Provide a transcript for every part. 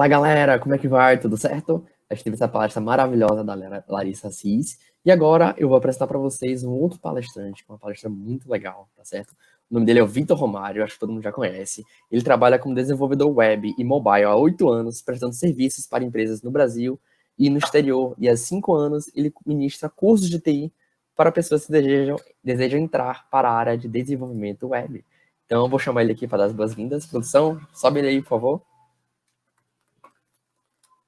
Fala galera, como é que vai? Tudo certo? A gente teve essa palestra maravilhosa da Larissa Assis e agora eu vou apresentar para vocês um outro palestrante, uma palestra muito legal, tá certo? O nome dele é o Vitor Romário, acho que todo mundo já conhece. Ele trabalha como desenvolvedor web e mobile há 8 anos, prestando serviços para empresas no Brasil e no exterior. E há 5 anos ele ministra cursos de TI para pessoas que desejam entrar para a área de desenvolvimento web. Então eu vou chamar ele aqui para dar as boas-vindas. Produção, sobe ele aí, por favor.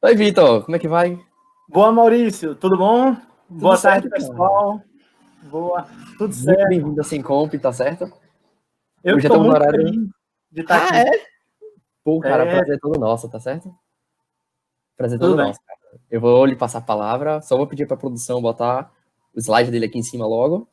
Oi, Vitor, como é que vai? Boa, Maurício, tudo bom? Boa certo, tarde, pessoal. Boa, tudo Muito certo. bem-vindo a Sencomp, tá certo? Eu Hoje estou estamos no muito horário. feliz de estar aqui. É? Pô, cara, prazer é todo nosso, tá certo? Prazer é todo Tudo bem. nosso, cara. Eu vou lhe passar a palavra, só vou pedir pra produção botar o slide dele aqui em cima logo.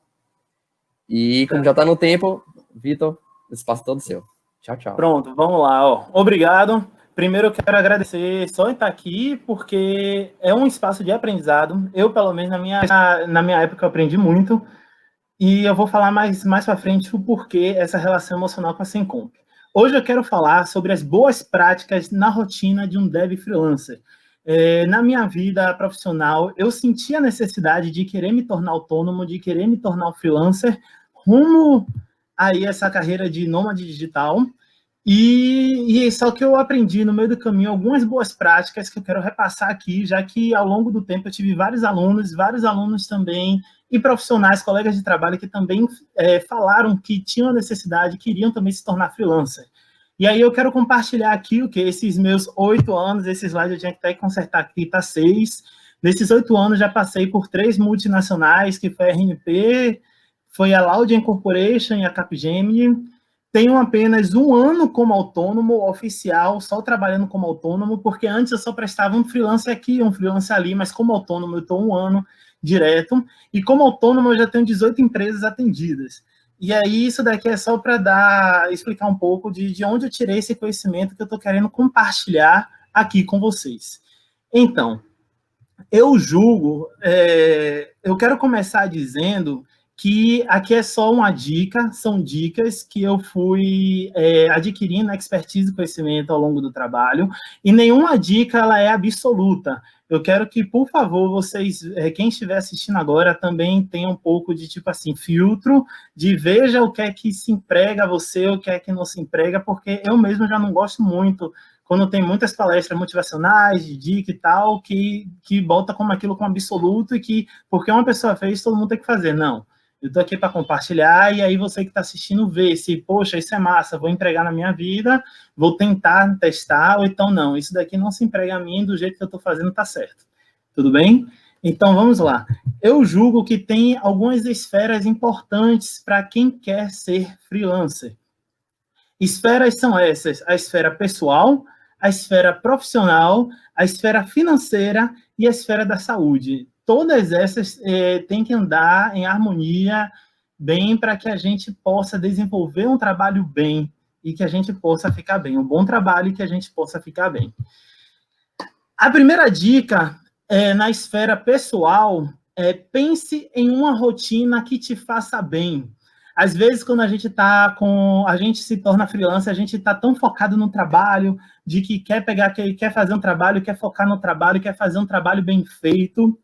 E como já tá no tempo, Vitor, o espaço é todo seu. Tchau, tchau. Pronto, vamos lá. Ó. Obrigado. Primeiro, eu quero agradecer só em estar aqui, porque é um espaço de aprendizado. Eu, pelo menos, na minha época, eu aprendi muito. E eu vou falar mais para frente o porquê essa relação emocional com a Sencomp. Hoje eu quero falar sobre as boas práticas na rotina de um dev freelancer. Na minha vida profissional, eu senti a necessidade de querer me tornar autônomo, de querer me tornar um freelancer, rumo aí essa carreira de nômade digital. E só que eu aprendi no meio do caminho algumas boas práticas que eu quero repassar aqui, já que ao longo do tempo eu tive vários alunos também, e profissionais, colegas de trabalho que também falaram que tinham a necessidade, queriam também se tornar freelancer. E aí eu quero compartilhar aqui o que esses meus 8 anos, esse slide eu tinha que até consertar aqui, tá 6. Nesses 8 anos já passei por 3 multinacionais, que foi a RNP, foi a Laudian Corporation e a Capgemini. Tenho apenas 1 ano como autônomo oficial, só trabalhando como autônomo, porque antes eu só prestava um freelance aqui, um freelance ali, mas como autônomo eu estou 1 ano direto, e como autônomo eu já tenho 18 empresas atendidas. E aí isso daqui é só para explicar um pouco de onde eu tirei esse conhecimento que eu estou querendo compartilhar aqui com vocês. Então, eu julgo, eu quero começar dizendo que aqui é só uma dica, são dicas que eu fui adquirindo expertise e conhecimento ao longo do trabalho, e nenhuma dica ela é absoluta. Eu quero que, por favor, vocês, quem estiver assistindo agora, também tenha um pouco de, tipo assim, filtro, de veja o que é que se emprega a você, o que é que não se emprega, porque eu mesmo já não gosto muito quando tem muitas palestras motivacionais, de dica e tal, que bota como aquilo como absoluto e que, porque uma pessoa fez, todo mundo tem que fazer. Não. Eu estou aqui para compartilhar, e aí você que está assistindo vê se, poxa, isso é massa, vou empregar na minha vida, vou tentar testar, ou então não, isso daqui não se emprega a mim, do jeito que eu estou fazendo está certo. Tudo bem? Então, vamos lá. Eu julgo que tem algumas esferas importantes para quem quer ser freelancer. Esferas são essas: a esfera pessoal, a esfera profissional, a esfera financeira e a esfera da saúde. Todas essas têm que andar em harmonia bem para que a gente possa desenvolver um trabalho bem e que a gente possa ficar bem. Um bom trabalho e que a gente possa ficar bem. A primeira dica na esfera pessoal pense em uma rotina que te faça bem. Às vezes, quando a gente se torna freelancer, a gente está tão focado no trabalho, de que quer fazer um trabalho, quer focar no trabalho, quer fazer um trabalho bem feito.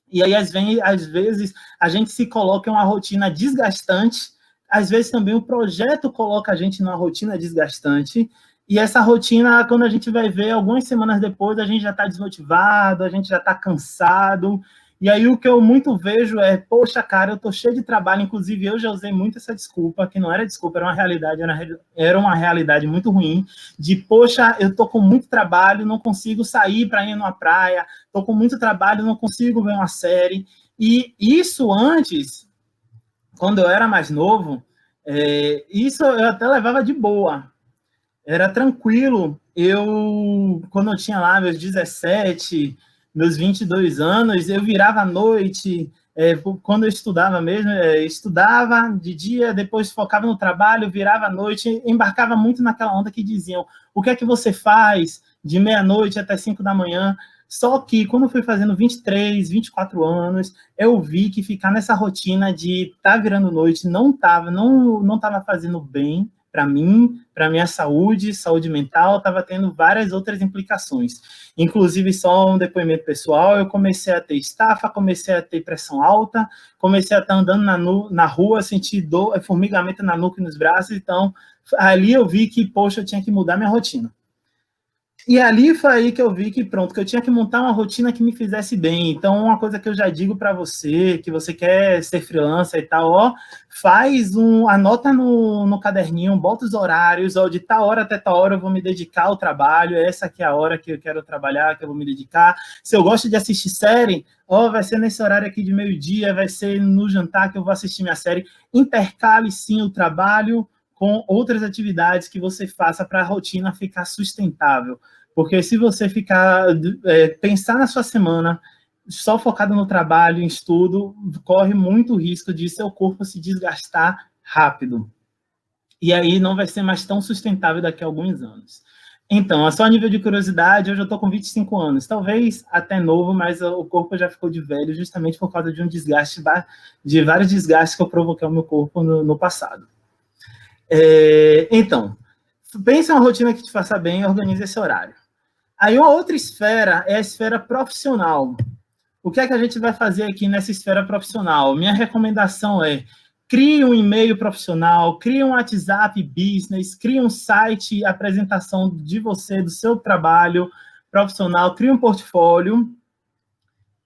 E aí, às vezes, a gente se coloca em uma rotina desgastante. Às vezes, também o projeto coloca a gente numa rotina desgastante. E essa rotina, quando a gente vai ver, algumas semanas depois, a gente já está desmotivado, a gente já está cansado. E aí o que eu muito vejo é, poxa, cara, eu estou cheio de trabalho. Inclusive, eu já usei muito essa desculpa, que não era desculpa, era uma realidade muito ruim, de, poxa, eu estou com muito trabalho, não consigo sair para ir numa praia, estou com muito trabalho, não consigo ver uma série. E isso antes, quando eu era mais novo, isso eu até levava de boa. Era tranquilo. Quando eu tinha lá meus 17, meus 22 anos, eu virava à noite, quando eu estudava mesmo, estudava de dia, depois focava no trabalho, virava à noite, embarcava muito naquela onda que diziam, o que é que você faz de meia-noite até 5 da manhã? Só que, quando eu fui fazendo 23, 24 anos, eu vi que ficar nessa rotina de estar virando noite não estava fazendo bem para mim, para minha saúde mental, estava tendo várias outras implicações. Inclusive, só um depoimento pessoal, eu comecei a ter estafa, comecei a ter pressão alta, comecei a estar andando na rua, sentir dor, formigamento na nuca e nos braços, então ali eu vi que, poxa, eu tinha que mudar minha rotina. E ali foi aí que eu vi que, pronto, que eu tinha que montar uma rotina que me fizesse bem. Então, uma coisa que eu já digo para você, que você quer ser freelancer e tal, ó, anota no caderninho, bota os horários, ó, de tal hora até tal hora eu vou me dedicar ao trabalho, essa aqui é a hora que eu quero trabalhar, que eu vou me dedicar. Se eu gosto de assistir série, ó, vai ser nesse horário aqui de meio-dia, vai ser no jantar que eu vou assistir minha série. Intercale, sim, o trabalho com outras atividades que você faça para a rotina ficar sustentável. Porque se você pensar na sua semana só focado no trabalho, em estudo, corre muito risco de seu corpo se desgastar rápido. E aí não vai ser mais tão sustentável daqui a alguns anos. Então, só a nível de curiosidade, hoje eu estou com 25 anos, talvez até novo, mas o corpo já ficou de velho justamente por causa de um desgaste, de vários desgastes que eu provoquei ao meu corpo no passado. Então, pense em uma rotina que te faça bem e organize esse horário. Aí uma outra esfera é a esfera profissional. O que é que a gente vai fazer aqui nessa esfera profissional? Minha recomendação é: crie um e-mail profissional, crie um WhatsApp business, crie um site, apresentação de você, do seu trabalho profissional, crie um portfólio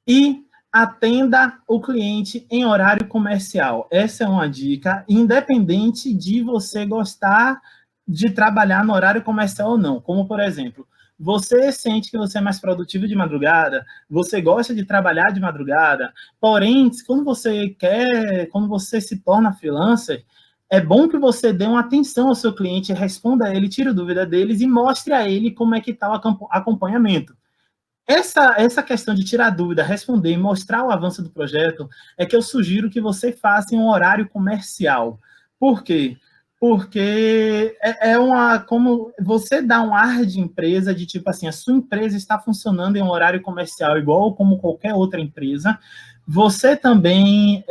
e atenda o cliente em horário comercial. Essa é uma dica, independente de você gostar de trabalhar no horário comercial ou não. Como, por exemplo, você sente que você é mais produtivo de madrugada, você gosta de trabalhar de madrugada, porém, quando você se torna freelancer, é bom que você dê uma atenção ao seu cliente, responda a ele, tire dúvida deles e mostre a ele como é que está o acompanhamento. Essa questão de tirar dúvida, responder e mostrar o avanço do projeto é que eu sugiro que você faça em um horário comercial. Por quê? Porque como você dá um ar de empresa, de tipo assim, a sua empresa está funcionando em um horário comercial igual como qualquer outra empresa. Você também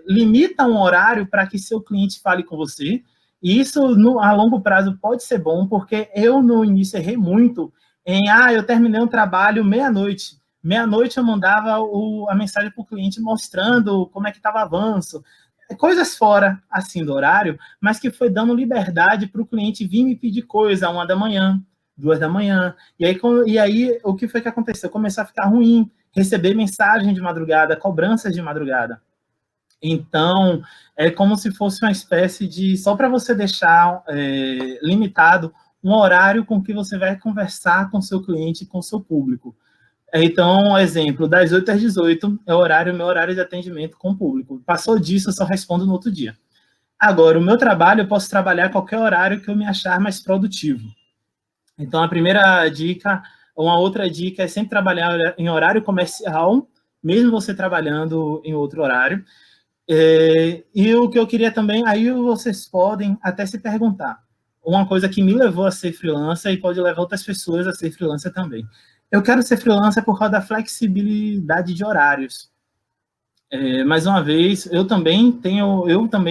limita um horário para que seu cliente fale com você. E isso, a longo prazo, pode ser bom, porque eu, no início, errei muito eu terminei um trabalho meia-noite. Meia-noite eu mandava a mensagem para o cliente mostrando como é que estava o avanço. Coisas fora, assim, do horário, mas que foi dando liberdade para o cliente vir me pedir coisa 1 da manhã, 2 da manhã. E aí, o que foi que aconteceu? Começou a ficar ruim, receber mensagem de madrugada, cobranças de madrugada. Então, é como se fosse uma espécie de... Só para você deixar limitado um horário com que você vai conversar com seu cliente, com seu público. Então, exemplo, das 8 às 18 é meu horário de atendimento com o público. Passou disso, eu só respondo no outro dia. Agora, o meu trabalho, eu posso trabalhar a qualquer horário que eu me achar mais produtivo. Então, a primeira dica, uma outra dica é sempre trabalhar em horário comercial, mesmo você trabalhando em outro horário. E o que eu queria também, aí vocês podem até se perguntar, uma coisa que me levou a ser freelancer e pode levar outras pessoas a ser freelancer também. Eu quero ser freelancer por causa da flexibilidade de horários. Mais uma vez, eu também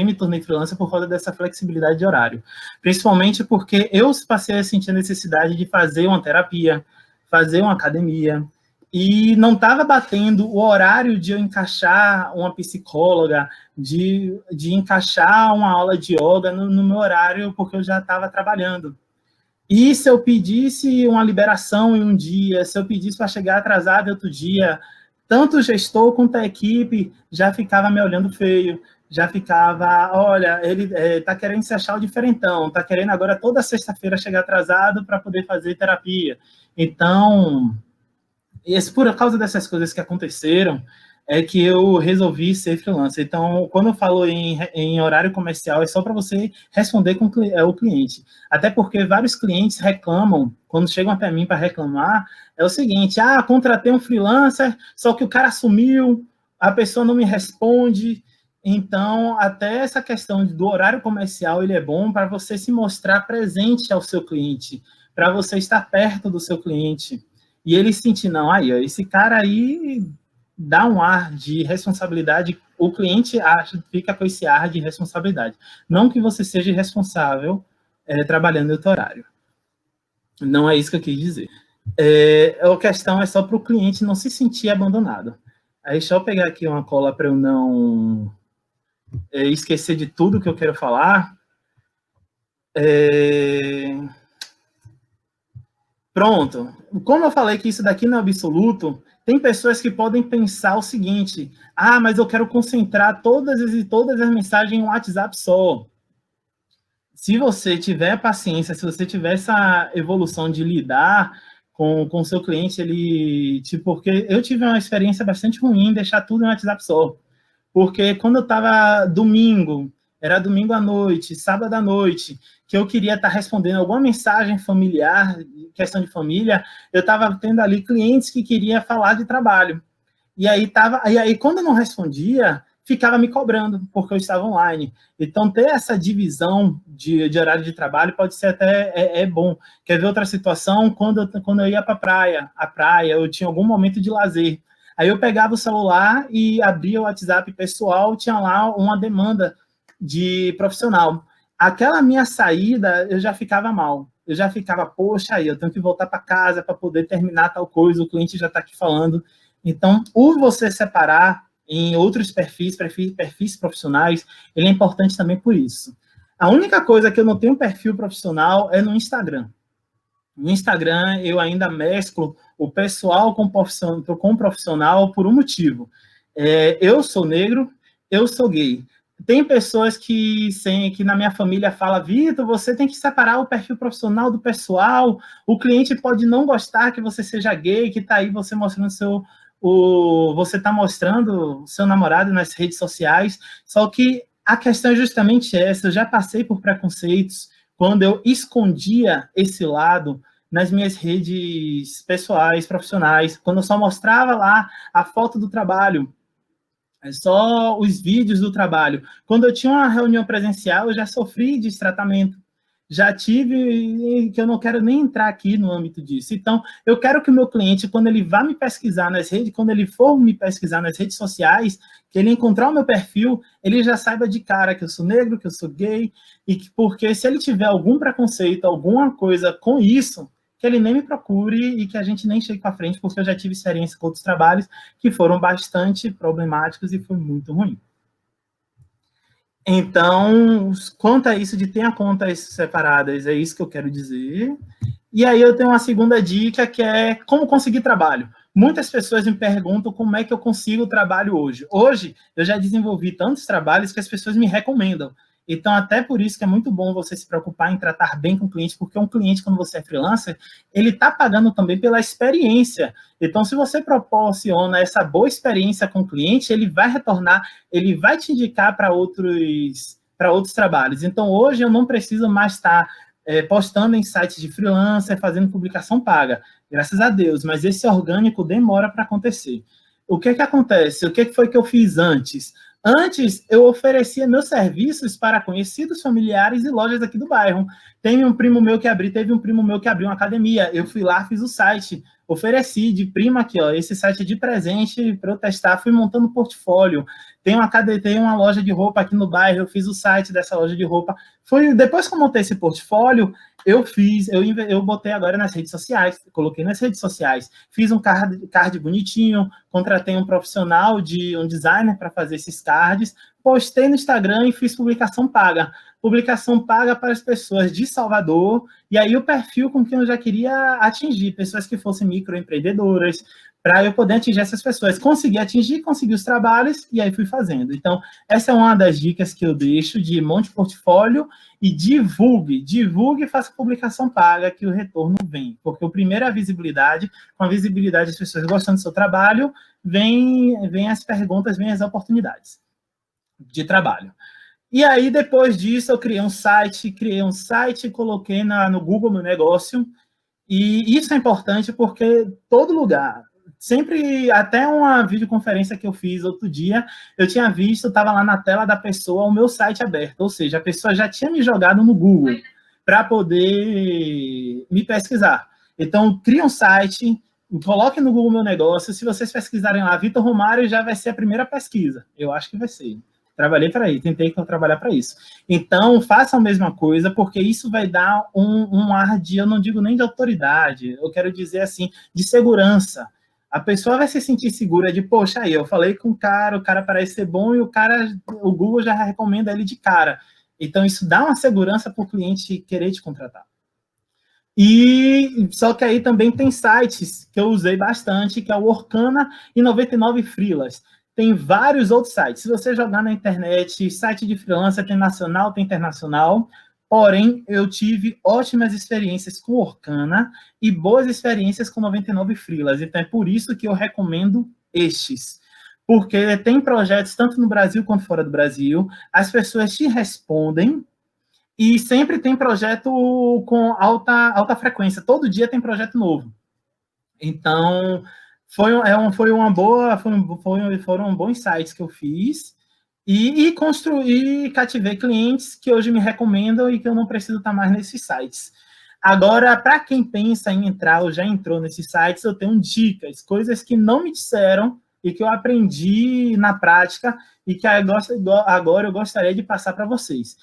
me tornei freelancer por causa dessa flexibilidade de horário. Principalmente porque eu passei a sentir a necessidade de fazer uma terapia, fazer uma academia, e não estava batendo o horário de eu encaixar uma psicóloga, de encaixar uma aula de yoga no meu horário, porque eu já estava trabalhando. E se eu pedisse uma liberação em um dia, se eu pedisse para chegar atrasado outro dia, tanto o gestor quanto a equipe já ficava me olhando feio, já ficava, olha, ele está querendo se achar o diferentão, está querendo agora toda sexta-feira chegar atrasado para poder fazer terapia. Então... por causa dessas coisas que aconteceram, é que eu resolvi ser freelancer. Então, quando eu falo em horário comercial, é só para você responder com o cliente. Até porque vários clientes reclamam, quando chegam até mim para reclamar, é o seguinte: contratei um freelancer, só que o cara sumiu, a pessoa não me responde. Então, até essa questão do horário comercial, ele é bom para você se mostrar presente ao seu cliente, para você estar perto do seu cliente. E ele sentir, não, esse cara aí dá um ar de responsabilidade, o cliente fica com esse ar de responsabilidade. Não que você seja responsável trabalhando em outro horário. Não é isso que eu quis dizer. A questão é só para o cliente não se sentir abandonado. Aí, deixa eu pegar aqui uma cola para eu não esquecer de tudo que eu quero falar. Pronto. Como eu falei que isso daqui não é absoluto, tem pessoas que podem pensar o seguinte: ah, mas eu quero concentrar todas as mensagens em um WhatsApp só. Se você tiver paciência, se você tiver essa evolução de lidar com o seu cliente, porque eu tive uma experiência bastante ruim em deixar tudo em um WhatsApp só. Porque quando eu estava era domingo à noite, sábado à noite, que eu queria estar respondendo alguma mensagem familiar, questão de família, eu estava tendo ali clientes que queriam falar de trabalho. E aí, quando eu não respondia, ficava me cobrando, porque eu estava online. Então, ter essa divisão de horário de trabalho pode ser até bom. Quer ver outra situação? Quando eu ia para a praia, eu tinha algum momento de lazer. Aí eu pegava o celular e abria o WhatsApp pessoal, tinha lá uma demanda de profissional. Aquela minha saída, eu já ficava mal. Eu já ficava, poxa, aí eu tenho que voltar para casa para poder terminar tal coisa, o cliente já está aqui falando. Então, você separar em outros perfis profissionais, ele é importante também por isso. A única coisa que eu não tenho perfil profissional é no Instagram. No Instagram, eu ainda mesclo o pessoal com o profissional por um motivo. Eu sou negro, eu sou gay. Tem pessoas que na minha família falam: Vitor, você tem que separar o perfil profissional do pessoal, o cliente pode não gostar que você seja gay, que está aí você mostrando você está mostrando o seu namorado nas redes sociais, só que a questão é justamente essa. Eu já passei por preconceitos quando eu escondia esse lado nas minhas redes pessoais, profissionais, quando eu só mostrava lá a foto do trabalho, só os vídeos do trabalho. Quando eu tinha uma reunião presencial, eu já sofri de destratamento. Já tive, que eu não quero nem entrar aqui no âmbito disso. Então, eu quero que o meu cliente, quando ele vá me pesquisar nas redes, quando ele for me pesquisar nas redes sociais, que ele encontrar o meu perfil, ele já saiba de cara que eu sou negro, que eu sou gay, porque se ele tiver algum preconceito, alguma coisa com isso, que ele nem me procure e que a gente nem chegue para frente, porque eu já tive experiência com outros trabalhos que foram bastante problemáticos e foi muito ruim. Então, quanto a isso de ter contas separadas, é isso que eu quero dizer. E aí eu tenho uma segunda dica, que é como conseguir trabalho. Muitas pessoas me perguntam como é que eu consigo trabalho hoje. Hoje, eu já desenvolvi tantos trabalhos que as pessoas me recomendam. Então, até por isso que é muito bom você se preocupar em tratar bem com o cliente, porque um cliente, quando você é freelancer, ele está pagando também pela experiência. Então, se você proporciona essa boa experiência com o cliente, ele vai retornar, ele vai te indicar para outros trabalhos. Então, hoje eu não preciso mais estar postando em sites de freelancer, fazendo publicação paga. Graças a Deus, mas esse orgânico demora para acontecer. O que acontece? O que foi que eu fiz antes? Antes, eu oferecia meus serviços para conhecidos, familiares e lojas aqui do bairro. Teve um primo meu que abriu uma academia. Eu fui lá, fiz o site, ofereci de prima aqui, ó, esse site é de presente para eu testar, fui montando um portfólio. Tem uma loja de roupa aqui no bairro, eu fiz o site dessa loja de roupa. Depois que eu montei esse portfólio, eu botei agora nas redes sociais, coloquei nas redes sociais, fiz um card bonitinho, contratei um profissional, um designer para fazer esses cards, postei no Instagram e fiz publicação paga para as pessoas de Salvador, e aí o perfil com quem eu já queria atingir, pessoas que fossem microempreendedoras, para eu poder atingir essas pessoas. Consegui os trabalhos, e aí fui fazendo. Então, essa é uma das dicas que eu deixo, de monte portfólio e divulgue e faça publicação paga, que o retorno vem. Porque o primeiro é a visibilidade, com a visibilidade das pessoas gostando do seu trabalho, vem as perguntas, vem as oportunidades de trabalho. E aí, depois disso, eu criei um site, coloquei no Google meu negócio, e isso é importante porque todo lugar, sempre, até uma videoconferência que eu fiz outro dia, eu tinha visto, estava lá na tela da pessoa o meu site aberto, ou seja, a pessoa já tinha me jogado no Google para poder me pesquisar. Então, cria um site, coloque no Google Meu Negócio, se vocês pesquisarem lá, Vitor Romário, já vai ser a primeira pesquisa. Eu acho que vai ser. Trabalhei para isso, tentei trabalhar para isso. Então, façam a mesma coisa, porque isso vai dar um ar de, eu não digo nem de autoridade, eu quero dizer assim, de segurança. A pessoa vai se sentir segura de, poxa, aí, eu falei com o cara parece ser bom e o Google já recomenda ele de cara. Então, isso dá uma segurança para o cliente querer te contratar. E só que aí também tem sites que eu usei bastante, que é o Orkana e 99 Freelas. Tem vários outros sites. Se você jogar na internet, site de freelancer tem nacional, tem internacional. Porém, eu tive ótimas experiências com Orkana e boas experiências com 99 Freelas. Então, é por isso que eu recomendo estes. Porque tem projetos tanto no Brasil quanto fora do Brasil. As pessoas te respondem e sempre tem projeto com alta frequência. Todo dia tem projeto novo. Então, foram bons sites que eu fiz e cativei clientes que hoje me recomendam e que eu não preciso estar mais nesses sites. Agora, para quem pensa em entrar ou já entrou nesses sites, eu tenho dicas, coisas que não me disseram e que eu aprendi na prática e que agora eu gostaria de passar para vocês.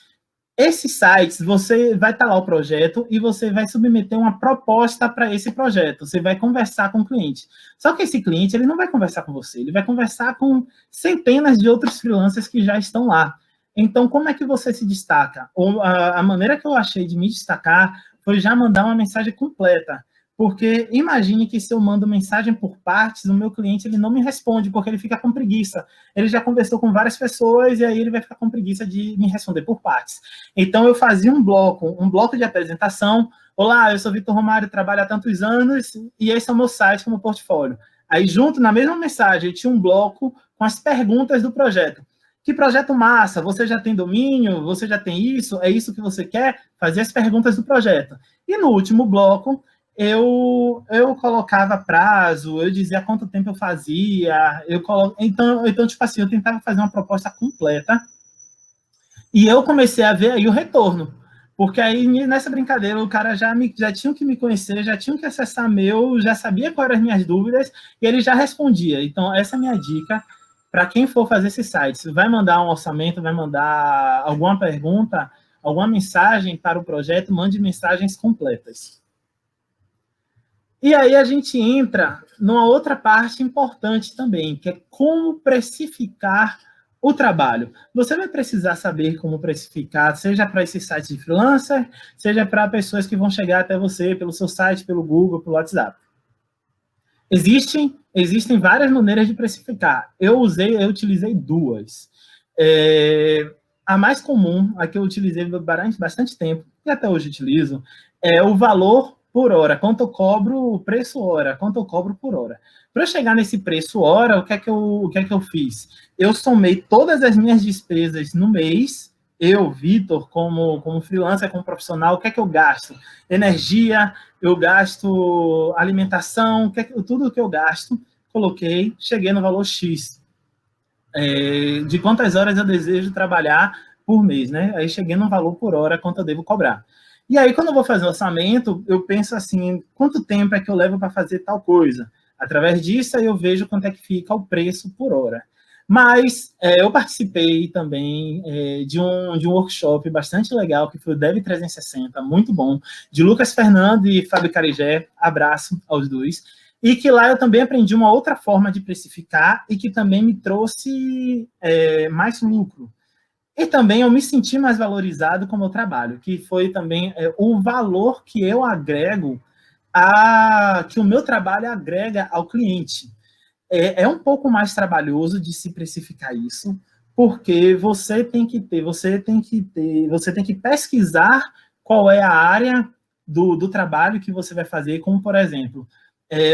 Esses sites, você vai estar lá o projeto e você vai submeter uma proposta para esse projeto. Você vai conversar com o cliente. Só que esse cliente, ele não vai conversar com você, ele vai conversar com centenas de outros freelancers que já estão lá. Então, como é que você se destaca? A maneira que eu achei de me destacar foi já mandar uma mensagem completa. Porque imagine que se eu mando mensagem por partes, o meu cliente ele não me responde, porque ele fica com preguiça. Ele já conversou com várias pessoas e aí ele vai ficar com preguiça de me responder por partes. Então, eu fazia um bloco de apresentação. Olá, eu sou Vitor Romário, trabalho há tantos anos e esse é o meu site como portfólio. Aí, junto, na mesma mensagem, tinha um bloco com as perguntas do projeto. Que projeto massa? Você já tem domínio? Você já tem isso? É isso que você quer? Fazer as perguntas do projeto. E no último bloco, eu colocava prazo, eu dizia quanto tempo eu fazia, então, tipo assim, eu tentava fazer uma proposta completa e eu comecei a ver aí o retorno, porque aí nessa brincadeira o cara já tinha que me conhecer, já tinha que acessar já sabia quais eram as minhas dúvidas e ele já respondia. Então, essa é a minha dica para quem for fazer esse site. Vai mandar um orçamento, vai mandar alguma pergunta, alguma mensagem para o projeto, mande mensagens completas. E aí a gente entra numa outra parte importante também, que é como precificar o trabalho. Você vai precisar saber como precificar, seja para esse site de freelancer, seja para pessoas que vão chegar até você pelo seu site, pelo Google, pelo WhatsApp. Existem várias maneiras de precificar. Eu utilizei duas. A mais comum, a que eu utilizei durante bastante tempo, e até hoje utilizo, é o valor por hora, quanto eu cobro, preço hora, quanto eu cobro por hora. Para eu chegar nesse preço hora, o que é que eu fiz? Eu somei todas as minhas despesas no mês, eu, Vitor, como freelancer, como profissional, o que é que eu gasto? Energia, eu gasto alimentação, tudo que eu gasto, coloquei, cheguei no valor X. De quantas horas eu desejo trabalhar por mês, né? Aí cheguei no valor por hora, quanto eu devo cobrar. E aí, quando eu vou fazer o orçamento, eu penso assim, quanto tempo é que eu levo para fazer tal coisa? Através disso, aí eu vejo quanto é que fica o preço por hora. Mas eu participei também de um workshop bastante legal, que foi o Dev 360, muito bom, de Lucas Fernando e Fábio Carigé, abraço aos dois, e que lá eu também aprendi uma outra forma de precificar e que também me trouxe mais lucro. E também eu me senti mais valorizado com o meu trabalho, que foi também o valor que eu agrego, que o meu trabalho agrega ao cliente. É um pouco mais trabalhoso de se precificar isso, porque você tem que pesquisar qual é a área do trabalho que você vai fazer, como, por exemplo,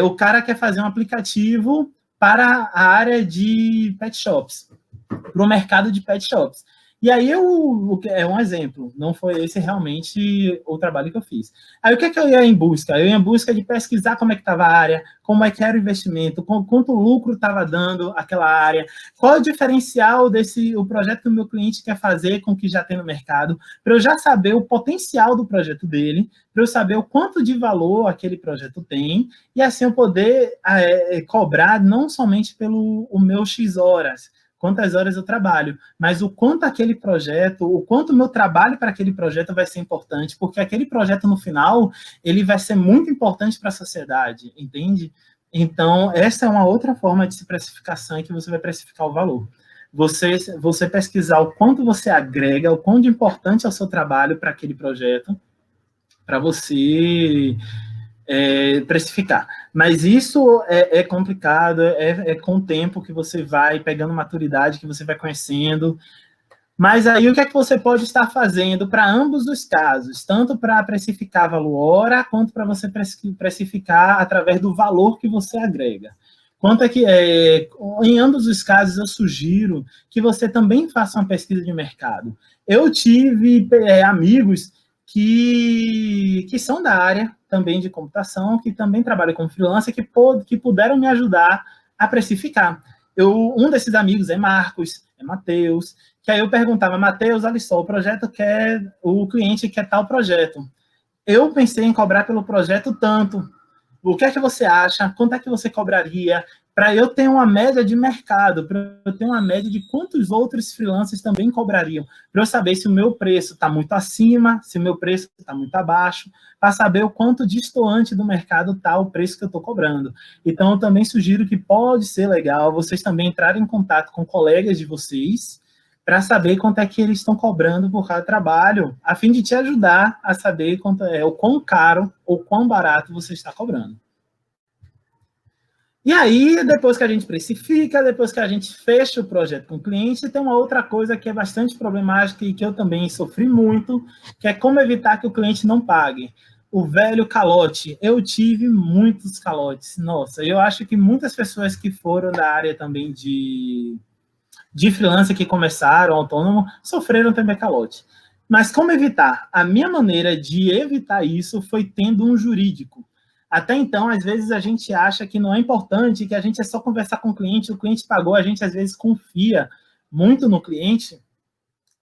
o cara quer fazer um aplicativo para a área de pet shops, para o mercado de pet shops. E aí é um exemplo, não foi esse realmente o trabalho que eu fiz. Aí o que é que eu ia em busca? Eu ia em busca de pesquisar como é que estava a área, como é que era o investimento, quanto lucro estava dando aquela área, qual é o diferencial o projeto que o meu cliente quer fazer com o que já tem no mercado, para eu já saber o potencial do projeto dele, para eu saber o quanto de valor aquele projeto tem, e assim eu poder cobrar não somente pelo o meu X horas, quantas horas eu trabalho, mas o quanto aquele projeto, o quanto o meu trabalho para aquele projeto vai ser importante, porque aquele projeto, no final, ele vai ser muito importante para a sociedade, entende? Então, essa é uma outra forma de se precificação em que você vai precificar o valor. Você pesquisar o quanto você agrega, o quanto importante é o seu trabalho para aquele projeto, para você precificar. Mas isso é complicado, é com o tempo que você vai pegando maturidade, que você vai conhecendo. Mas aí o que é que você pode estar fazendo para ambos os casos? Tanto para precificar valor hora, quanto para você precificar através do valor que você agrega. Quanto é que, em ambos os casos, eu sugiro que você também faça uma pesquisa de mercado. Eu tive amigos que são da área também de computação, que também trabalham como freelancer, que puderam me ajudar a precificar. Um desses amigos é Marcos, é Matheus, que aí eu perguntava, Matheus, olha só, o cliente quer tal projeto. Eu pensei em cobrar pelo projeto tanto. O que é que você acha? Quanto é que você cobraria? Para eu ter uma média de mercado, para eu ter uma média de quantos outros freelancers também cobrariam, para eu saber se o meu preço está muito acima, se o meu preço está muito abaixo, para saber o quanto distoante do mercado está o preço que eu estou cobrando. Então, eu também sugiro que pode ser legal vocês também entrarem em contato com colegas de vocês, para saber quanto é que eles estão cobrando por cada trabalho, a fim de te ajudar a saber quanto o quão caro ou quão barato você está cobrando. E aí, depois que a gente precifica, depois que a gente fecha o projeto com o cliente, tem uma outra coisa que é bastante problemática e que eu também sofri muito, que é como evitar que o cliente não pague. O velho calote. Eu tive muitos calotes. Nossa, eu acho que muitas pessoas que foram da área também de freelancer que começaram, autônomo, sofreram também calote. Mas como evitar? A minha maneira de evitar isso foi tendo um jurídico. Até então, às vezes, a gente acha que não é importante, que a gente é só conversar com o cliente pagou, a gente às vezes confia muito no cliente,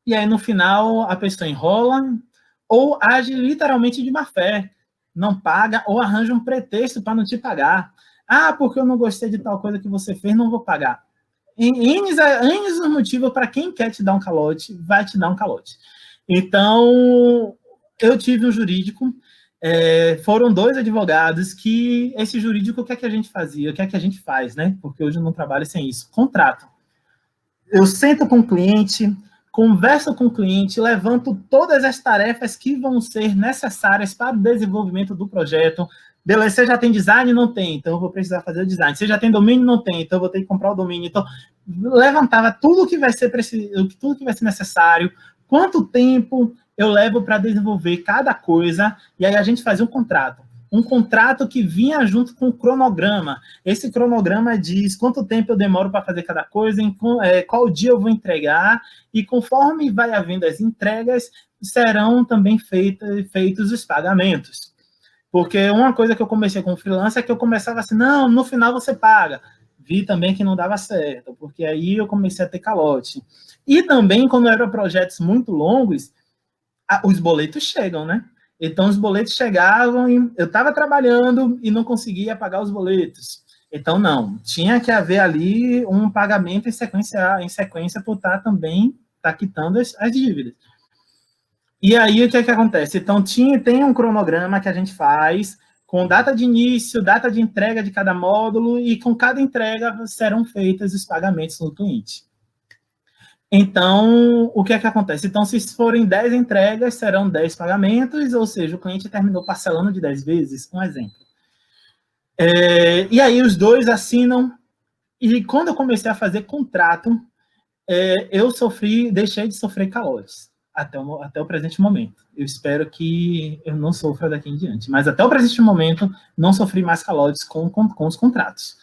e aí no final a pessoa enrola ou age literalmente de má fé, não paga ou arranja um pretexto para não te pagar. Ah, porque eu não gostei de tal coisa que você fez, não vou pagar. N motivo para quem quer te dar um calote, vai te dar um calote. Então, eu tive um jurídico, foram 2 advogados que esse jurídico, o que é que a gente fazia? O que é que a gente faz, né? Porque hoje eu não trabalho sem isso. Contrato. Eu sento com o cliente, converso com o cliente, levanto todas as tarefas que vão ser necessárias para o desenvolvimento do projeto. Beleza, você já tem design? Não tem, então eu vou precisar fazer o design. Você já tem domínio? Não tem, então eu vou ter que comprar o domínio. Então, levantava tudo que vai ser necessário, quanto tempo eu levo para desenvolver cada coisa, e aí a gente fazia um contrato. Um contrato que vinha junto com o cronograma. Esse cronograma diz quanto tempo eu demoro para fazer cada coisa, qual dia eu vou entregar, e conforme vai havendo as entregas, serão também feitos os pagamentos. Porque uma coisa que eu comecei com freelancer é que eu começava assim, não, no final você paga. Vi também que não dava certo, porque aí eu comecei a ter calote. E também, quando eram projetos muito longos, os boletos chegam, né? Então, os boletos chegavam e eu estava trabalhando e não conseguia pagar os boletos. Então, não. Tinha que haver ali um pagamento em sequência por estar também quitando as dívidas. E aí, o que é que acontece? Então, tem um cronograma que a gente faz com data de início, data de entrega de cada módulo e com cada entrega serão feitos os pagamentos no cliente. Então, o que é que acontece? Então, se forem 10 entregas, serão 10 pagamentos, ou seja, o cliente terminou parcelando de 10 vezes, um exemplo. E aí, os dois assinam, e quando eu comecei a fazer contrato, eu deixei de sofrer calotes, até o presente momento. Eu espero que eu não sofra daqui em diante, mas até o presente momento, não sofri mais calotes com os contratos.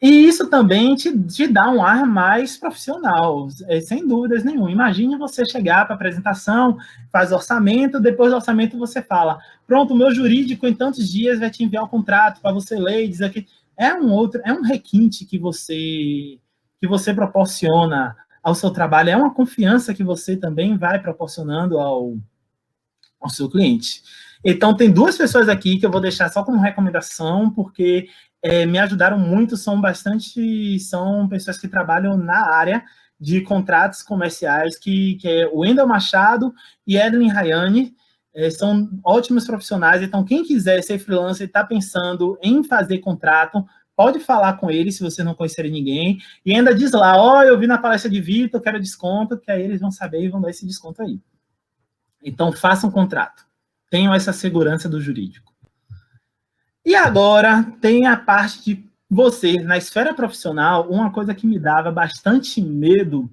E isso também te dá um ar mais profissional, sem dúvidas nenhuma. Imagine você chegar para a apresentação, faz orçamento, depois do orçamento você fala, pronto, o meu jurídico em tantos dias vai te enviar o contrato para você ler e dizer que é um requinte que você proporciona ao seu trabalho, é uma confiança que você também vai proporcionando ao seu cliente. Então, tem duas pessoas aqui que eu vou deixar só como recomendação, porque me ajudaram muito, são pessoas que trabalham na área de contratos comerciais, que é o Wendel Machado e Edwin Rayane, são ótimos profissionais, então quem quiser ser freelancer e está pensando em fazer contrato, pode falar com eles, se você não conhecer ninguém, e ainda diz lá, eu vi na palestra de Vitor, quero desconto, que aí eles vão saber e vão dar esse desconto aí. Então, façam um contrato. Tenham essa segurança do jurídico. E agora, tem a parte de você, na esfera profissional, uma coisa que me dava bastante medo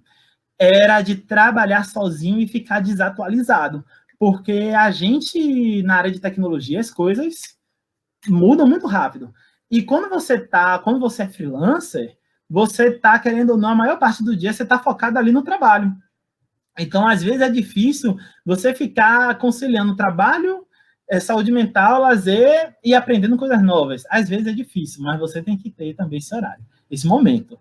era de trabalhar sozinho e ficar desatualizado. Porque a gente, na área de tecnologia, as coisas mudam muito rápido. E quando você é freelancer, você está, querendo ou não, a maior parte do dia, você está focado ali no trabalho. Então, às vezes, é difícil você ficar conciliando trabalho, saúde mental, lazer e aprendendo coisas novas. Às vezes é difícil, mas você tem que ter também esse horário, esse momento.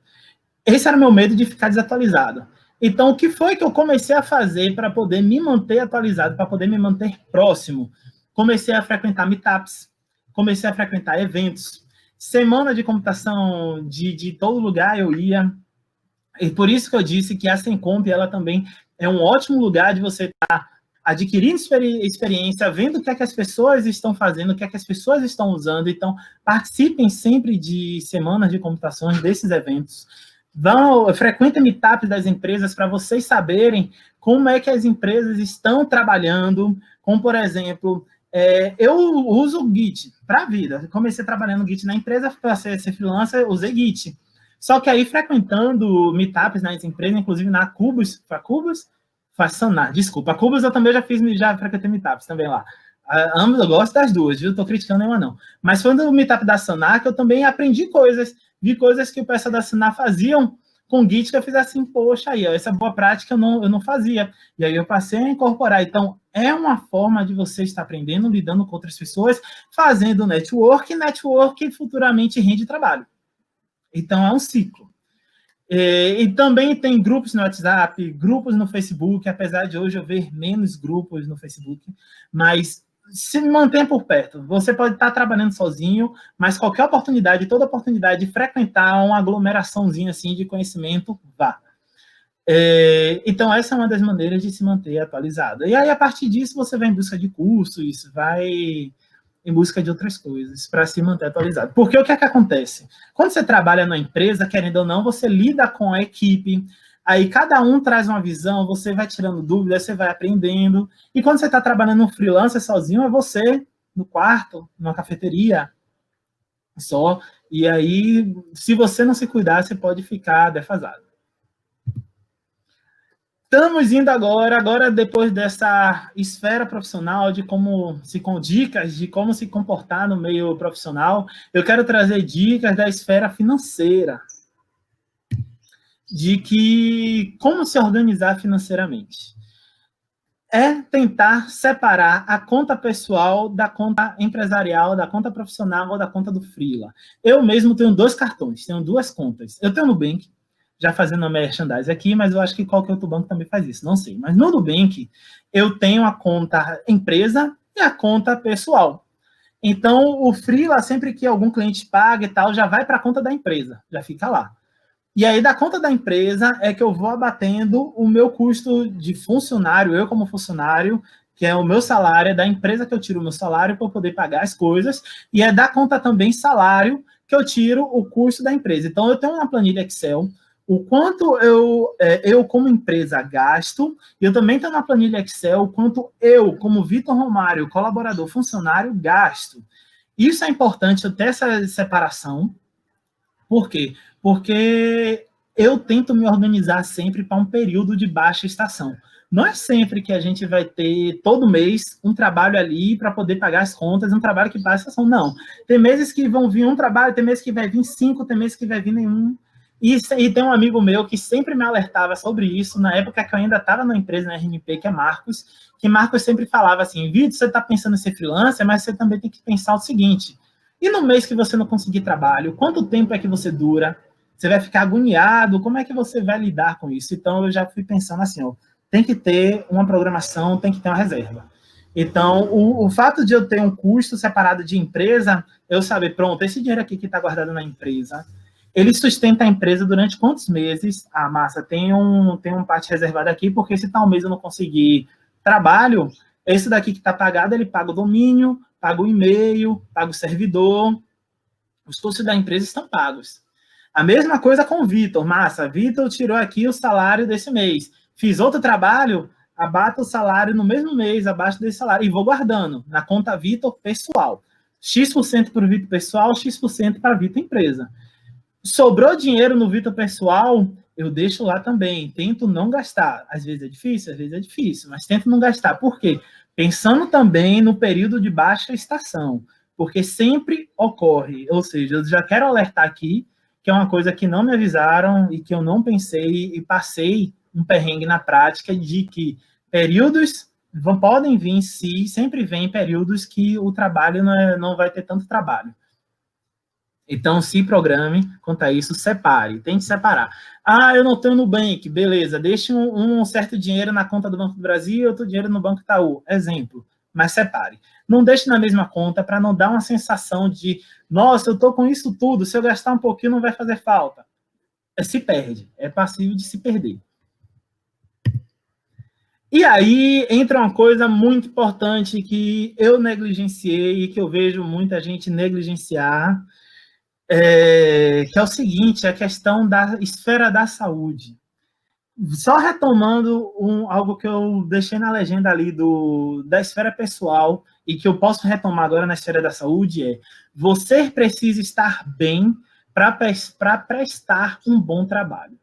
Esse era o meu medo de ficar desatualizado. Então, o que foi que eu comecei a fazer para poder me manter atualizado, para poder me manter próximo? Comecei a frequentar meetups, comecei a frequentar eventos, semana de computação, de todo lugar eu ia. E por isso que eu disse que a Sencomp, ela também é um ótimo lugar de você estar adquirindo experiência, vendo o que é que as pessoas estão fazendo, o que é que as pessoas estão usando. Então, participem sempre de semanas de computações, desses eventos. Frequentem meetups das empresas para vocês saberem como é que as empresas estão trabalhando. Como, por exemplo, eu uso o Git para a vida. Comecei trabalhando no Git na empresa, para ser freelancer, usei Git. Só que aí, frequentando meetups nas empresas, inclusive na Cubus, desculpa, a Cubus eu também já frequentei meetups também lá. Ambos eu gosto das duas, viu? Tô criticando nenhuma não. Mas foi no meetup da Sanar que eu também aprendi coisas, vi coisas que o pessoal da Sanar faziam com Git, que eu fiz assim, poxa, aí, ó, essa boa prática eu não fazia. E aí eu passei a incorporar. Então, é uma forma de você estar aprendendo, lidando com outras pessoas, fazendo network futuramente rende trabalho. Então, é um ciclo. E também tem grupos no WhatsApp, grupos no Facebook, apesar de hoje eu ver menos grupos no Facebook, mas se mantenha por perto. Você pode estar trabalhando sozinho, mas qualquer oportunidade, toda oportunidade de frequentar uma aglomeraçãozinha assim de conhecimento, vá. Então, essa é uma das maneiras de se manter atualizado. E aí, a partir disso, você vai em busca de cursos, vai em busca de outras coisas, para se manter atualizado. Porque o que é que acontece? Quando você trabalha na empresa, querendo ou não, você lida com a equipe, aí cada um traz uma visão, você vai tirando dúvidas, você vai aprendendo, e quando você está trabalhando no freelancer sozinho, é você no quarto, numa cafeteria, só, e aí, se você não se cuidar, você pode ficar defasado. Estamos indo agora depois dessa esfera profissional, dicas de como se comportar no meio profissional, eu quero trazer dicas da esfera financeira, de como se organizar financeiramente. É tentar separar a conta pessoal da conta empresarial, da conta profissional ou da conta do freela. Eu mesmo tenho 2 cartões, tenho 2 contas. Eu tenho no Nubank, já fazendo a merchandise aqui, mas eu acho que qualquer outro banco também faz isso, não sei. Mas no Nubank, eu tenho a conta empresa e a conta pessoal. Então, o freela, sempre que algum cliente paga e tal, já vai para a conta da empresa, já fica lá. E aí, da conta da empresa, é que eu vou abatendo o meu custo de funcionário, eu como funcionário, que é o meu salário, é da empresa que eu tiro o meu salário para poder pagar as coisas, e é da conta também salário que eu tiro o custo da empresa. Então, eu tenho uma planilha Excel, o quanto eu como empresa, gasto, e eu também tenho na planilha Excel o quanto eu, como Vitor Romário, colaborador, funcionário, gasto. Isso é importante, eu ter essa separação. Por quê? Porque eu tento me organizar sempre para um período de baixa estação. Não é sempre que a gente vai ter, todo mês, um trabalho ali para poder pagar as contas, um trabalho que passa ação. Não. Tem meses que vão vir um trabalho, tem meses que vai vir 5, tem meses que vai vir nenhum. E tem um amigo meu que sempre me alertava sobre isso, na época que eu ainda estava na empresa, na RNP, que é Marcos, que Marcos sempre falava assim, Vitor, você está pensando em ser freelancer, mas você também tem que pensar o seguinte, e no mês que você não conseguir trabalho, quanto tempo é que você dura? Você vai ficar agoniado? Como é que você vai lidar com isso? Então, eu já fui pensando assim, ó, tem que ter uma programação, tem que ter uma reserva. Então, o fato de eu ter um custo separado de empresa, eu saber, pronto, esse dinheiro aqui que está guardado na empresa, ele sustenta a empresa durante quantos meses? Ah, massa, tem um parte reservado aqui, porque se tal mês eu não conseguir trabalho, esse daqui que está pagado, ele paga o domínio, paga o e-mail, paga o servidor, os custos da empresa estão pagos. A mesma coisa com o Vitor, massa, Vitor tirou aqui o salário desse mês, fiz outro trabalho, abato o salário no mesmo mês, abaixo desse salário, e vou guardando na conta Vitor pessoal. X% para o Vitor pessoal, X% para a Vitor empresa. Sobrou dinheiro no Vitor pessoal, eu deixo lá também. Tento não gastar. Às vezes é difícil, mas tento não gastar. Por quê? Pensando também no período de baixa estação, porque sempre ocorre. Ou seja, eu já quero alertar aqui, que é uma coisa que não me avisaram e que eu não pensei e passei um perrengue na prática de que períodos podem vir, sempre vem períodos que o trabalho não vai ter tanto trabalho. Então, se programe quanto a isso, separe, tente separar. Ah, eu não tenho Nubank, beleza, deixe um certo dinheiro na conta do Banco do Brasil e outro dinheiro no Banco Itaú, exemplo, mas separe. Não deixe na mesma conta para não dar uma sensação de, nossa, eu estou com isso tudo, se eu gastar um pouquinho não vai fazer falta. Se perde, é passível de se perder. E aí entra uma coisa muito importante que eu negligenciei e que eu vejo muita gente negligenciar, que é o seguinte, a questão da esfera da saúde. Só retomando algo que eu deixei na legenda ali da esfera pessoal e que eu posso retomar agora na esfera da saúde você precisa estar bem para prestar um bom trabalho.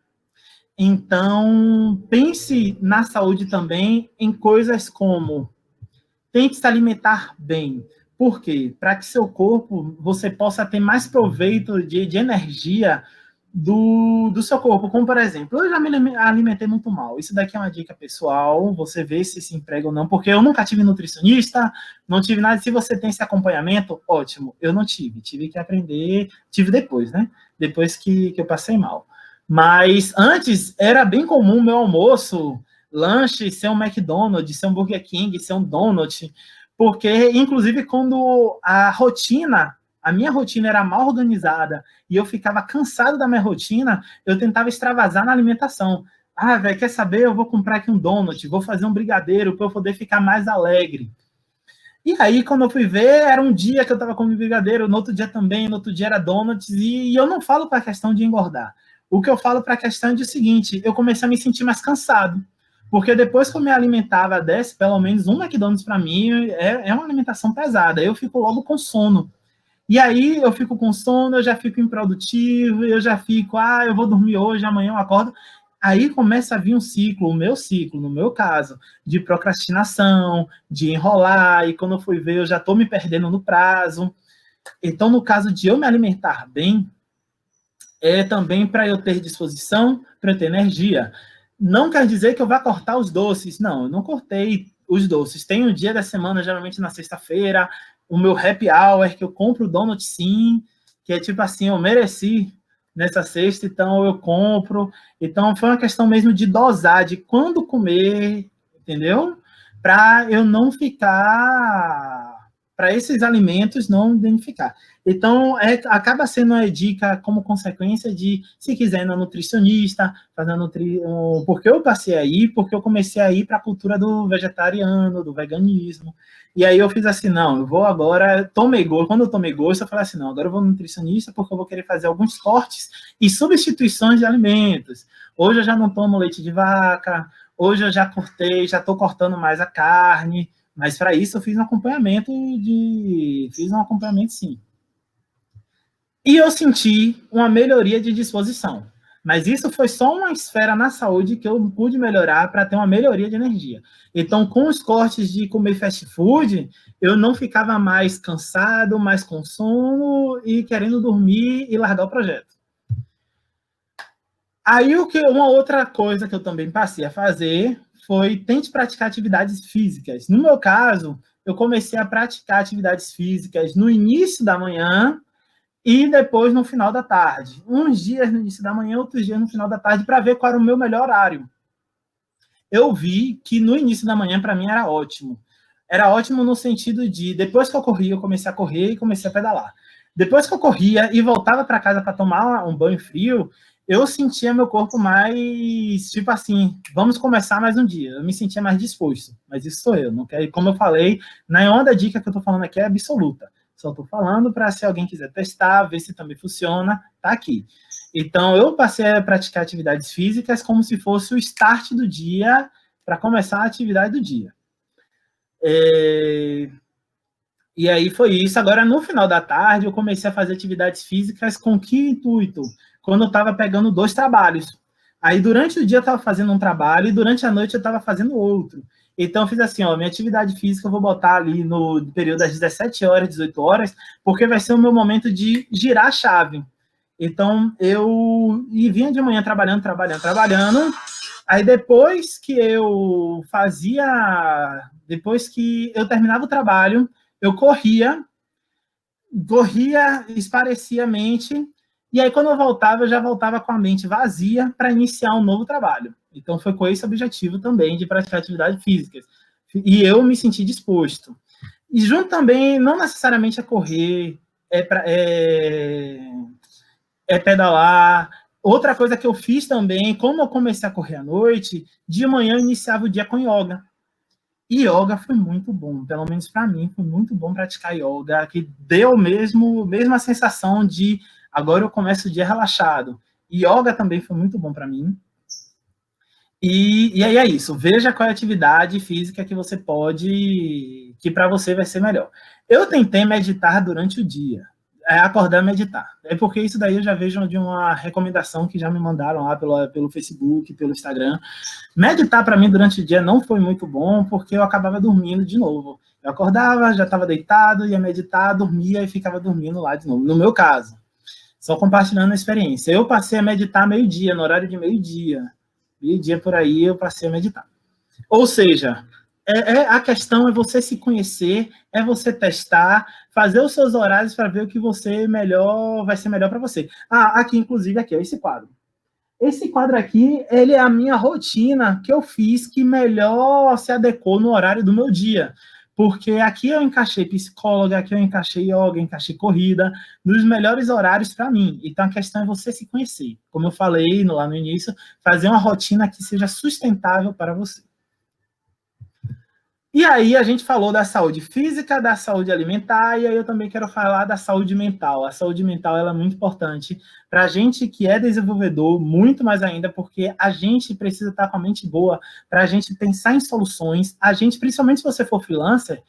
Então, pense na saúde também em coisas como tente se alimentar bem. Por quê? Para que seu corpo, você possa ter mais proveito de energia do seu corpo. Como, por exemplo, eu já me alimentei muito mal. Isso daqui é uma dica pessoal, você vê se se emprega ou não, porque eu nunca tive nutricionista, não tive nada. Se você tem esse acompanhamento, ótimo. Eu não tive que aprender, tive depois, né? Depois que eu passei mal. Mas antes era bem comum meu almoço, lanche, ser um McDonald's, ser um Burger King, ser um donut, porque, inclusive, quando a minha rotina era mal organizada e eu ficava cansado da minha rotina, eu tentava extravasar na alimentação. Ah, velho, quer saber? Eu vou comprar aqui um donut, vou fazer um brigadeiro para eu poder ficar mais alegre. E aí, quando eu fui ver, era um dia que eu estava comendo brigadeiro, no outro dia também, no outro dia era donuts, e eu não falo para a questão de engordar. O que eu falo para a questão é o seguinte, eu comecei a me sentir mais cansado. Porque depois que eu me alimentava, desce pelo menos um McDonald's para mim, é uma alimentação pesada. Eu fico logo com sono. E aí eu fico com sono, eu já fico improdutivo, eu já fico, eu vou dormir hoje, amanhã eu acordo. Aí começa a vir um ciclo, no meu caso, de procrastinação, de enrolar, e quando eu fui ver, eu já estou me perdendo no prazo. Então, no caso de eu me alimentar bem, é também para eu ter disposição, para eu ter energia. Não quer dizer que eu vá cortar os doces. Não, eu não cortei os doces. Tem um dia da semana, geralmente na sexta-feira, o meu happy hour, que eu compro o donut sim, que é tipo assim, eu mereci nessa sexta, então eu compro. Então foi uma questão mesmo de dosar, de quando comer, entendeu? Para eu não ficar... para esses alimentos não identificar. Então, acaba sendo uma dica como consequência de, se quiser ir na nutricionista, fazer porque eu passei aí, porque eu comecei a ir para a cultura do vegetariano, do veganismo, e aí eu fiz assim, não, eu vou agora, quando eu tomei gosto, eu falei assim, não, agora eu vou no nutricionista porque eu vou querer fazer alguns cortes e substituições de alimentos. Hoje eu já não tomo leite de vaca, hoje eu já estou cortando mais a carne, mas para isso eu fiz um acompanhamento sim. E eu senti uma melhoria de disposição. Mas isso foi só uma esfera na saúde que eu pude melhorar para ter uma melhoria de energia. Então, com os cortes de comer fast food, eu não ficava mais cansado, mais com sono e querendo dormir e largar o projeto. Aí, uma outra coisa que eu também passei a fazer foi tente praticar atividades físicas. No meu caso, eu comecei a praticar atividades físicas no início da manhã e depois no final da tarde. Uns dias no início da manhã, outros dias no final da tarde, para ver qual era o meu melhor horário. Eu vi que no início da manhã, para mim, era ótimo. Era ótimo no sentido de, depois que eu corria, eu comecei a correr e comecei a pedalar. Depois que eu corria e voltava para casa para tomar um banho frio, eu sentia meu corpo mais, tipo assim, vamos começar mais um dia. Eu me sentia mais disposto, mas isso sou eu. Não quero, como eu falei, nenhuma da dica que eu estou falando aqui é absoluta. Só estou falando para, se alguém quiser testar, ver se também funciona, tá aqui. Então, eu passei a praticar atividades físicas como se fosse o start do dia para começar a atividade do dia. E aí foi isso. Agora, no final da tarde, eu comecei a fazer atividades físicas com que intuito? Quando eu estava pegando 2 trabalhos. Aí, durante o dia, eu estava fazendo um trabalho e durante a noite eu estava fazendo outro. Então, eu fiz assim, ó, minha atividade física eu vou botar ali no período das 17 horas, 18 horas, porque vai ser o meu momento de girar a chave. Então, eu vinha de manhã trabalhando. Aí, depois que eu terminava o trabalho, eu corria espareciamente, e aí, quando eu voltava, eu já voltava com a mente vazia para iniciar um novo trabalho. Então, foi com esse objetivo também de praticar atividades físicas. E eu me senti disposto. E junto também, não necessariamente a correr, é pedalar. Outra coisa que eu fiz também, como eu comecei a correr à noite, de manhã eu iniciava o dia com yoga. E yoga foi muito bom, pelo menos para mim, foi muito bom praticar yoga, que deu mesma sensação de agora eu começo o dia relaxado. E yoga também foi muito bom para mim. E aí é isso, veja qual é a atividade física que você pode, que para você vai ser melhor. Eu tentei meditar durante o dia, acordar e meditar. É porque isso daí eu já vejo de uma recomendação que já me mandaram lá pelo Facebook, pelo Instagram. Meditar para mim durante o dia não foi muito bom, porque eu acabava dormindo de novo. Eu acordava, já estava deitado, ia meditar, dormia e ficava dormindo lá de novo. No meu caso, só compartilhando a experiência. Eu passei a meditar meio-dia, no horário de meio-dia. Meio-dia por aí eu passei a meditar. Ou seja, a questão é você se conhecer, é você testar, fazer os seus horários para ver o que vai ser melhor para você. Aqui, inclusive, aqui, ó, esse quadro. Esse quadro aqui, ele é a minha rotina que eu fiz que melhor se adequou no horário do meu dia. Porque aqui eu encaixei psicóloga, aqui eu encaixei yoga, encaixei corrida, nos melhores horários para mim. Então, a questão é você se conhecer. Como eu falei lá no início, fazer uma rotina que seja sustentável para você. E aí a gente falou da saúde física, da saúde alimentar, e aí eu também quero falar da saúde mental. A saúde mental ela é muito importante para a gente que é desenvolvedor, muito mais ainda, porque a gente precisa estar com a mente boa para a gente pensar em soluções. A gente, principalmente se você for freelancer,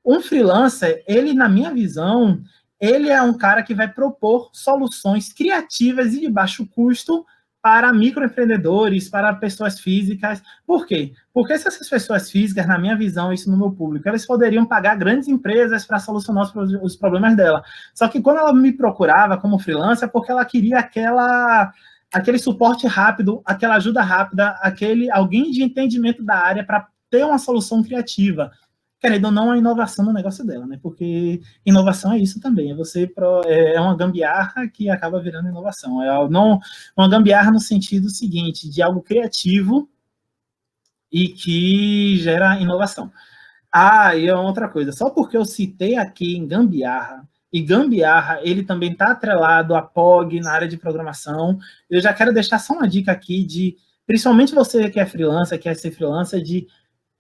um freelancer, ele, na minha visão, ele é um cara que vai propor soluções criativas e de baixo custo para microempreendedores, para pessoas físicas. Por quê? Porque se essas pessoas físicas, na minha visão, isso no meu público, elas poderiam pagar grandes empresas para solucionar os problemas dela. Só que quando ela me procurava como freelancer, é porque ela queria aquele suporte rápido, aquela ajuda rápida, alguém de entendimento da área para ter uma solução criativa. Querendo ou não, a inovação no negócio dela, né? Porque inovação é isso também, é uma gambiarra que acaba virando inovação. Uma gambiarra no sentido seguinte, de algo criativo e que gera inovação. E é outra coisa, só porque eu citei aqui em gambiarra, e gambiarra, ele também está atrelado a POG na área de programação, eu já quero deixar só uma dica aqui principalmente você que é freelancer, quer ser freelancer,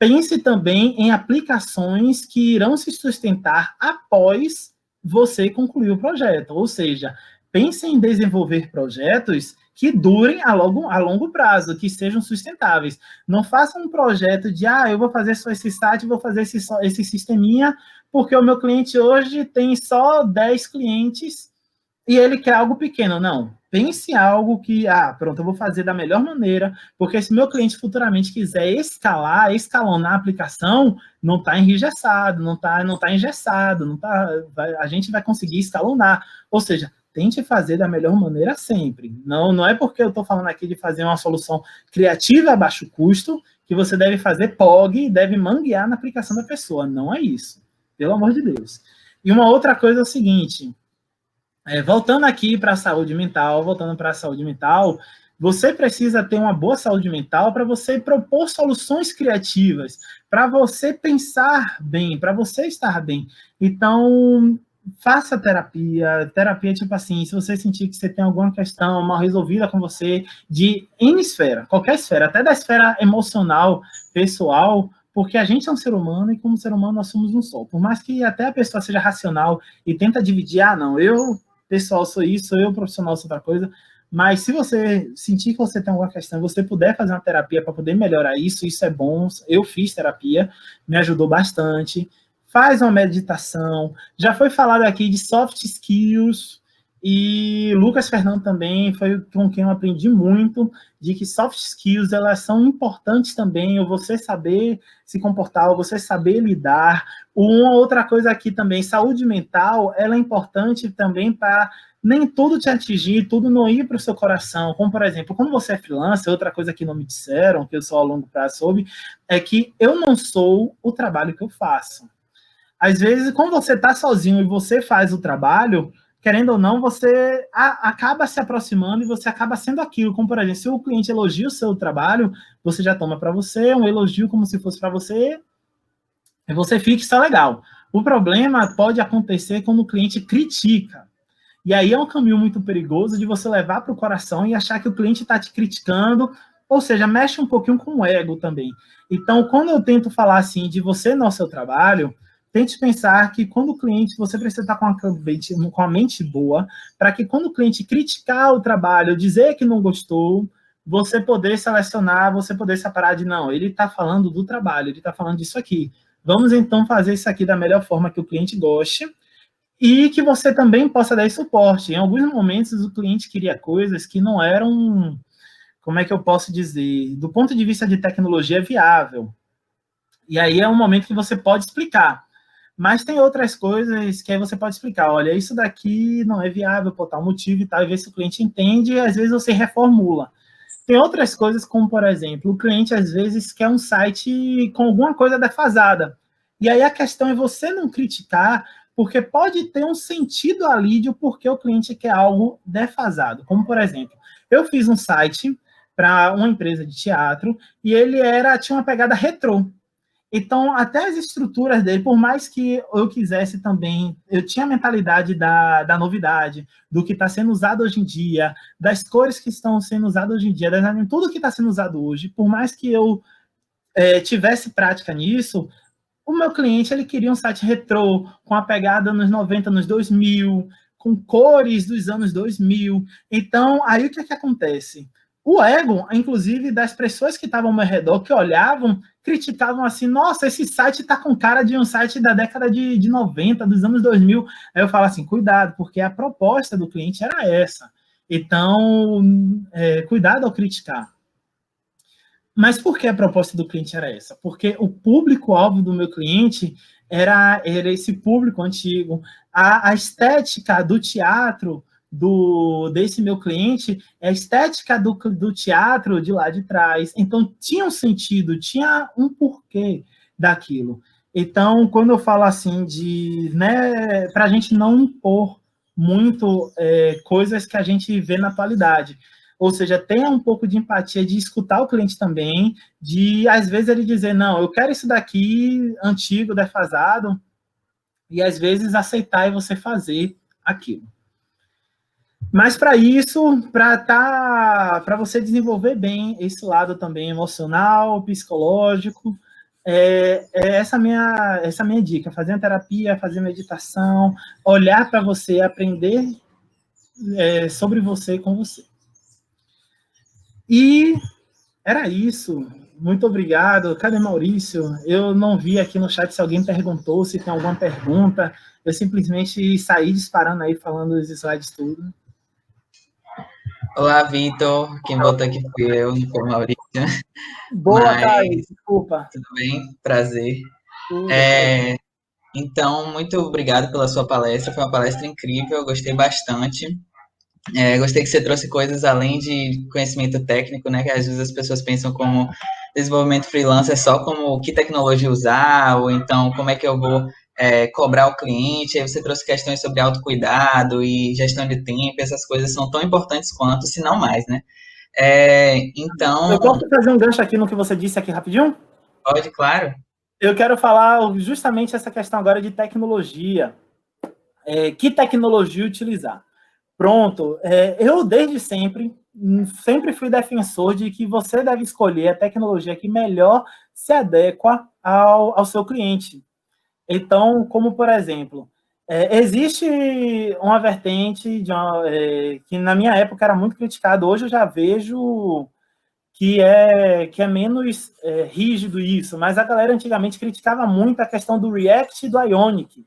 pense também em aplicações que irão se sustentar após você concluir o projeto. Ou seja, pense em desenvolver projetos que durem a longo prazo, que sejam sustentáveis. Não faça um projeto de, eu vou fazer só esse site, vou fazer esse sisteminha, porque o meu cliente hoje tem só 10 clientes e ele quer algo pequeno. Não, pense em algo que, pronto, eu vou fazer da melhor maneira, porque se meu cliente futuramente quiser escalonar a aplicação, não está engessado, não tá engessado, a gente vai conseguir escalonar. Ou seja, tente fazer da melhor maneira sempre. Não é porque eu estou falando aqui de fazer uma solução criativa a baixo custo que você deve fazer POG e deve manguear na aplicação da pessoa. Não é isso. Pelo amor de Deus. E uma outra coisa é o seguinte, voltando para a saúde mental, você precisa ter uma boa saúde mental para você propor soluções criativas, para você pensar bem, para você estar bem. Então, faça terapia. Terapia, tipo assim, se você sentir que você tem alguma questão mal resolvida com você, de N esfera, qualquer esfera, até da esfera emocional, pessoal, porque a gente é um ser humano e como ser humano nós somos um só. Por mais que até a pessoa seja racional e tenta dividir, não, eu, pessoal, sou isso, eu, profissional, sou outra coisa, mas se você sentir que você tem alguma questão, você puder fazer uma terapia para poder melhorar isso é bom. Eu fiz terapia, me ajudou bastante. Faz uma meditação. Já foi falado aqui de soft skills, e Lucas Fernando também foi com quem eu aprendi muito, de que soft skills, elas são importantes também, você saber se comportar, você saber lidar. Uma outra coisa aqui também, saúde mental, ela é importante também para nem tudo te atingir, tudo não ir para o seu coração. Como, por exemplo, quando você é freelancer, outra coisa que não me disseram, que eu sou a longo prazo soube, é que eu não sou o trabalho que eu faço. Às vezes, quando você está sozinho e você faz o trabalho, querendo ou não, você acaba se aproximando e você acaba sendo aquilo. Como, por exemplo, se o cliente elogia o seu trabalho, você já toma para você um elogio como se fosse para você, e você fica, isso é legal. O problema pode acontecer quando o cliente critica. E aí é um caminho muito perigoso de você levar para o coração e achar que o cliente está te criticando, ou seja, mexe um pouquinho com o ego também. Então, quando eu tento falar assim de você no seu trabalho, tente pensar que quando o cliente, você precisa estar com a mente boa, para que quando o cliente criticar o trabalho, dizer que não gostou, você poder selecionar, você poder separar de, não, ele está falando do trabalho, ele está falando disso aqui. Vamos então fazer isso aqui da melhor forma que o cliente goste, e que você também possa dar esse suporte. Em alguns momentos, o cliente queria coisas que não eram, como é que eu posso dizer, do ponto de vista de tecnologia, viável. E aí é um momento que você pode explicar. Mas tem outras coisas que aí você pode explicar. Olha, isso daqui não é viável por tal motivo e tal, e ver se o cliente entende, e às vezes você reformula. Tem outras coisas, como, por exemplo, o cliente às vezes quer um site com alguma coisa defasada. E aí a questão é você não criticar, porque pode ter um sentido ali de porquê o cliente quer algo defasado. Como, por exemplo, eu fiz um site para uma empresa de teatro e ele tinha uma pegada retrô. Então, até as estruturas dele, por mais que eu quisesse também, eu tinha a mentalidade da novidade, do que está sendo usado hoje em dia, das cores que estão sendo usadas hoje em dia, tudo que está sendo usado hoje, por mais que eu tivesse prática nisso, o meu cliente, ele queria um site retrô, com a pegada nos 90, nos 2000, com cores dos anos 2000. Então, aí o que é que acontece? O ego, inclusive, das pessoas que estavam ao meu redor, que olhavam, criticavam assim, nossa, esse site está com cara de um site da década de 90, dos anos 2000. Aí eu falo assim, cuidado, porque a proposta do cliente era essa. Então, cuidado ao criticar. Mas por que a proposta do cliente era essa? Porque o público-alvo do meu cliente era esse público antigo. A estética do teatro desse meu cliente é a estética do teatro de lá de trás. Então, tinha um sentido, tinha um porquê daquilo. Então, quando eu falo assim para a gente não impor muito coisas que a gente vê na atualidade. Ou seja, tenha um pouco de empatia, de escutar o cliente também, de, às vezes, ele dizer, não, eu quero isso daqui, antigo, defasado, e, às vezes, aceitar e você fazer aquilo. Mas, para isso, para você desenvolver bem esse lado também emocional, psicológico, essa minha dica, fazer uma terapia, fazer meditação, olhar para você, aprender sobre você com você. E era isso. Muito obrigado. Cadê Maurício? Eu não vi aqui no chat se alguém perguntou, se tem alguma pergunta. Eu simplesmente saí disparando aí, falando os slides tudo. Olá, Vitor. Quem botou aqui fui eu, não foi o Maurício. Boa, Caio. Desculpa. Tudo bem? Prazer. Tudo. Então, muito obrigado pela sua palestra. Foi uma palestra incrível, gostei bastante. Gostei que você trouxe coisas além de conhecimento técnico, né? Que às vezes as pessoas pensam como desenvolvimento freelancer só como que tecnologia usar, ou então como é que eu vou cobrar o cliente. Aí você trouxe questões sobre autocuidado e gestão de tempo, essas coisas são tão importantes quanto, se não mais, né? Então... Eu posso fazer um gancho aqui no que você disse aqui rapidinho? Pode, claro. Eu quero falar justamente essa questão agora de tecnologia. Que tecnologia utilizar? Pronto, eu desde sempre fui defensor de que você deve escolher a tecnologia que melhor se adequa ao seu cliente. Então, como por exemplo, existe uma vertente que na minha época era muito criticado, hoje eu já vejo que é menos rígido isso, mas a galera antigamente criticava muito a questão do React e do Ionic.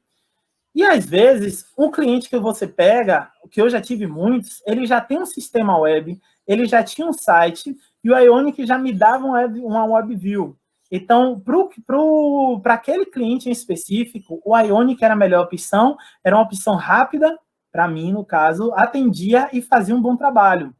E, às vezes, um cliente que você pega, que eu já tive muitos, ele já tem um sistema web, ele já tinha um site, e o Ionic já me dava uma web view. Então, para aquele cliente em específico, o Ionic era a melhor opção, era uma opção rápida, para mim, no caso, atendia e fazia um bom trabalho.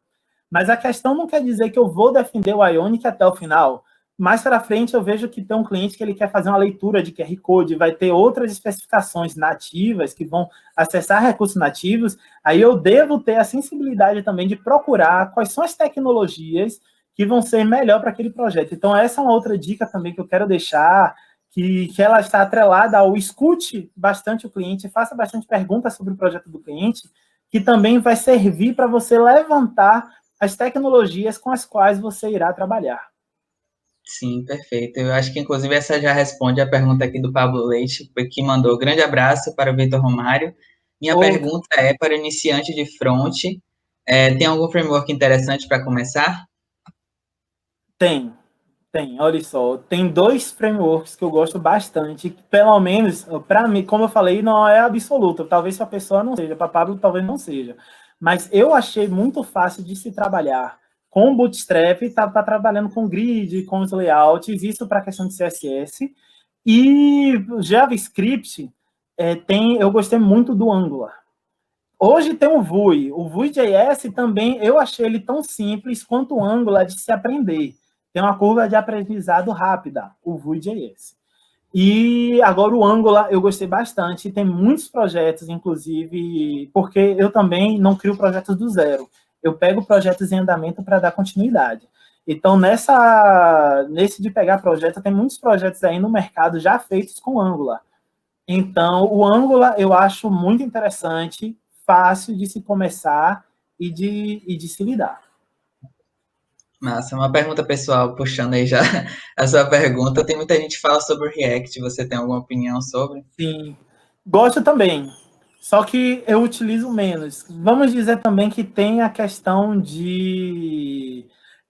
Mas a questão não quer dizer que eu vou defender o Ionic até o final. Mais para frente, eu vejo que tem um cliente que ele quer fazer uma leitura de QR Code, vai ter outras especificações nativas que vão acessar recursos nativos, aí eu devo ter a sensibilidade também de procurar quais são as tecnologias que vão ser melhor para aquele projeto. Então, essa é uma outra dica também que eu quero deixar, que ela está atrelada ao escute bastante o cliente, faça bastante perguntas sobre o projeto do cliente, que também vai servir para você levantar as tecnologias com as quais você irá trabalhar. Sim, perfeito. Eu acho que, inclusive, essa já responde a pergunta aqui do Pablo Leite, que mandou grande abraço para o Vitor Romário. Minha pergunta é para o iniciante de front. Tem algum framework interessante para começar? Tem. Olha só. Tem 2 frameworks que eu gosto bastante, que, pelo menos, para mim, como eu falei, não é absoluto. Talvez se a pessoa não seja, para Pablo talvez não seja. Mas eu achei muito fácil de se trabalhar. Com o Bootstrap, está trabalhando com grid, com os layouts, isso para a questão de CSS. E JavaScript, eu gostei muito do Angular. Hoje tem o Vue. O Vue.js também, eu achei ele tão simples quanto o Angular de se aprender. Tem uma curva de aprendizado rápida, o Vue.js. E agora o Angular eu gostei bastante. Tem muitos projetos, inclusive, porque eu também não crio projetos do zero. Eu pego projetos em andamento para dar continuidade. Então, nesse de pegar projeto, tem muitos projetos aí no mercado já feitos com Angular. Então, o Angular eu acho muito interessante, fácil de se começar e de se lidar. Massa, uma pergunta pessoal, puxando aí já a sua pergunta. Tem muita gente que fala sobre o React, você tem alguma opinião sobre? Sim, gosto também, só que eu utilizo menos. Vamos dizer também que tem a questão de...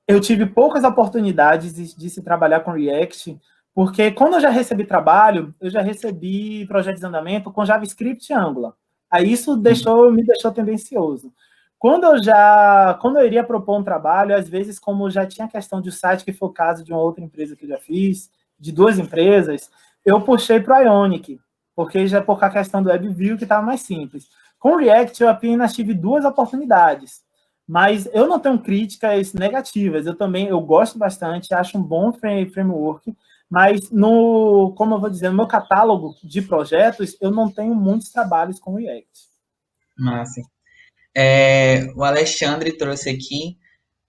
Eu tive poucas oportunidades de se trabalhar com React, porque quando eu já recebi trabalho, eu já recebi projetos de andamento com JavaScript e Angular. Aí isso me deixou tendencioso. Quando eu iria propor um trabalho, às vezes, como já tinha questão de um site, que foi o caso de uma outra empresa que eu já fiz, de 2 empresas, eu puxei para o Ionic, porque já por a questão do WebView, que estava mais simples. Com o React, eu apenas tive 2 oportunidades, mas eu não tenho críticas negativas, eu gosto bastante, acho um bom framework, mas como eu vou dizer, no meu catálogo de projetos, eu não tenho muitos trabalhos com o React. Massa. O Alexandre trouxe aqui.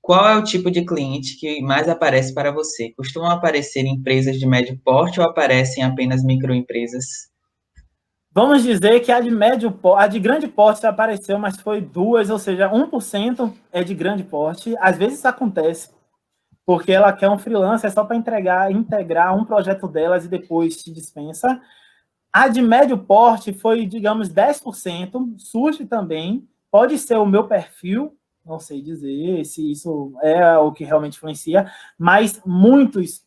Qual é o tipo de cliente que mais aparece para você? Costumam aparecer empresas de médio porte ou aparecem apenas microempresas? Vamos dizer que a de grande porte apareceu, mas foi 2, ou seja, 1% é de grande porte. Às vezes isso acontece, porque ela quer um freelancer só para integrar um projeto delas e depois se dispensa. A de médio porte foi, digamos, 10%, surge também, pode ser o meu perfil, não sei dizer se isso é o que realmente influencia, mas muitos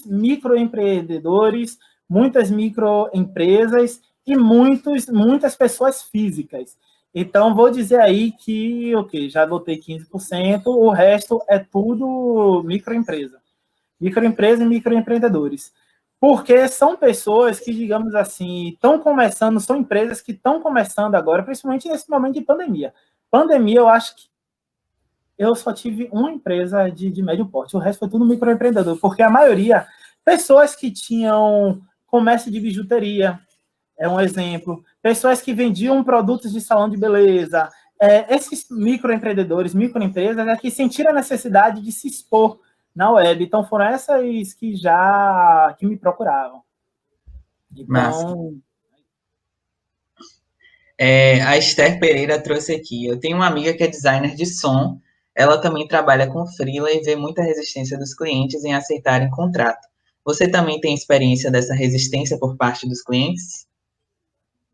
microempreendedores, muitas microempresas e muitas pessoas físicas. Então, vou dizer aí que, ok, já adotei 15%, o resto é tudo microempresa. Microempresa e microempreendedores. Porque são pessoas que, digamos assim, estão começando, são empresas que estão começando agora, principalmente nesse momento de pandemia. Pandemia, eu acho que eu só tive uma empresa de médio porte, o resto foi tudo microempreendedor, porque a maioria, pessoas que tinham comércio de bijuteria, é um exemplo, pessoas que vendiam produtos de salão de beleza, esses microempreendedores, microempresas, que sentiram a necessidade de se expor na web. Então, foram essas que me procuravam. Massa. Então, A Esther Pereira trouxe aqui. Eu tenho uma amiga que é designer de som. Ela também trabalha com freela e vê muita resistência dos clientes em aceitarem contrato. Você também tem experiência dessa resistência por parte dos clientes?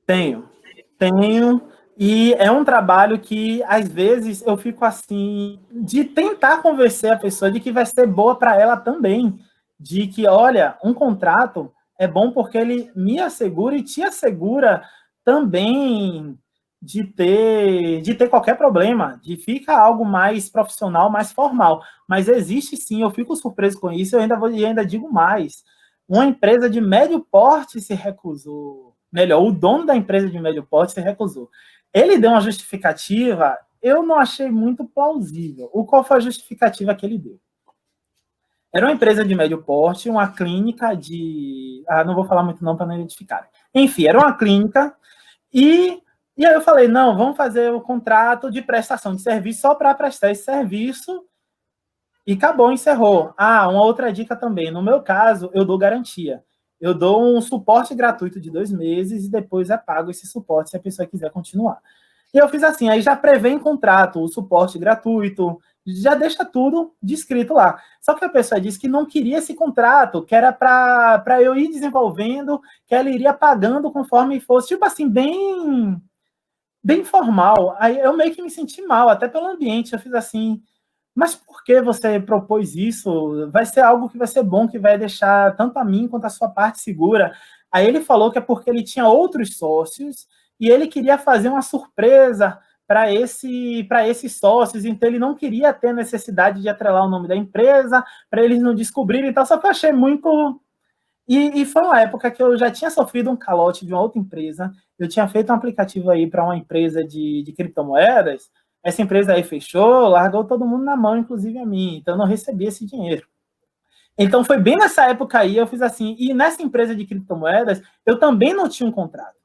tenho. E é um trabalho que, às vezes, eu fico assim, de tentar convencer a pessoa de que vai ser boa para ela também. De que, olha, um contrato é bom porque ele me assegura e te assegura também de ter qualquer problema, de ficar algo mais profissional, mais formal. Mas existe sim, eu fico surpreso com isso, e ainda digo mais. Uma empresa de médio porte se recusou. Melhor, o dono da empresa de médio porte se recusou. Ele deu uma justificativa, eu não achei muito plausível. Qual foi a justificativa que ele deu? Era uma empresa de médio porte, uma clínica de... não vou falar muito não para não identificar. Enfim, era uma clínica e aí eu falei, não, vamos fazer o contrato de prestação de serviço só para prestar esse serviço e acabou, encerrou. Uma outra dica também. No meu caso, eu dou garantia. Eu dou um suporte gratuito de 2 meses e depois é pago esse suporte se a pessoa quiser continuar. E eu fiz assim, aí já prevê em contrato o suporte gratuito, já deixa tudo descrito lá. Só que a pessoa disse que não queria esse contrato, que era para eu ir desenvolvendo, que ela iria pagando conforme fosse, tipo assim, bem formal. Aí eu meio que me senti mal, até pelo ambiente. Eu fiz assim, mas por que você propôs isso? Vai ser algo que vai ser bom, que vai deixar tanto a mim quanto a sua parte segura. Aí ele falou que é porque ele tinha outros sócios e ele queria fazer uma surpresa para esses sócios, então ele não queria ter necessidade de atrelar o nome da empresa, para eles não descobrirem e tal. Só que eu achei muito... E foi uma época que eu já tinha sofrido um calote de uma outra empresa. Eu tinha feito um aplicativo aí para uma empresa de criptomoedas. Essa empresa aí fechou, largou todo mundo na mão, inclusive a mim. Então, eu não recebi esse dinheiro. Então, foi bem nessa época aí, eu fiz assim. E nessa empresa de criptomoedas, eu também não tinha um contrato.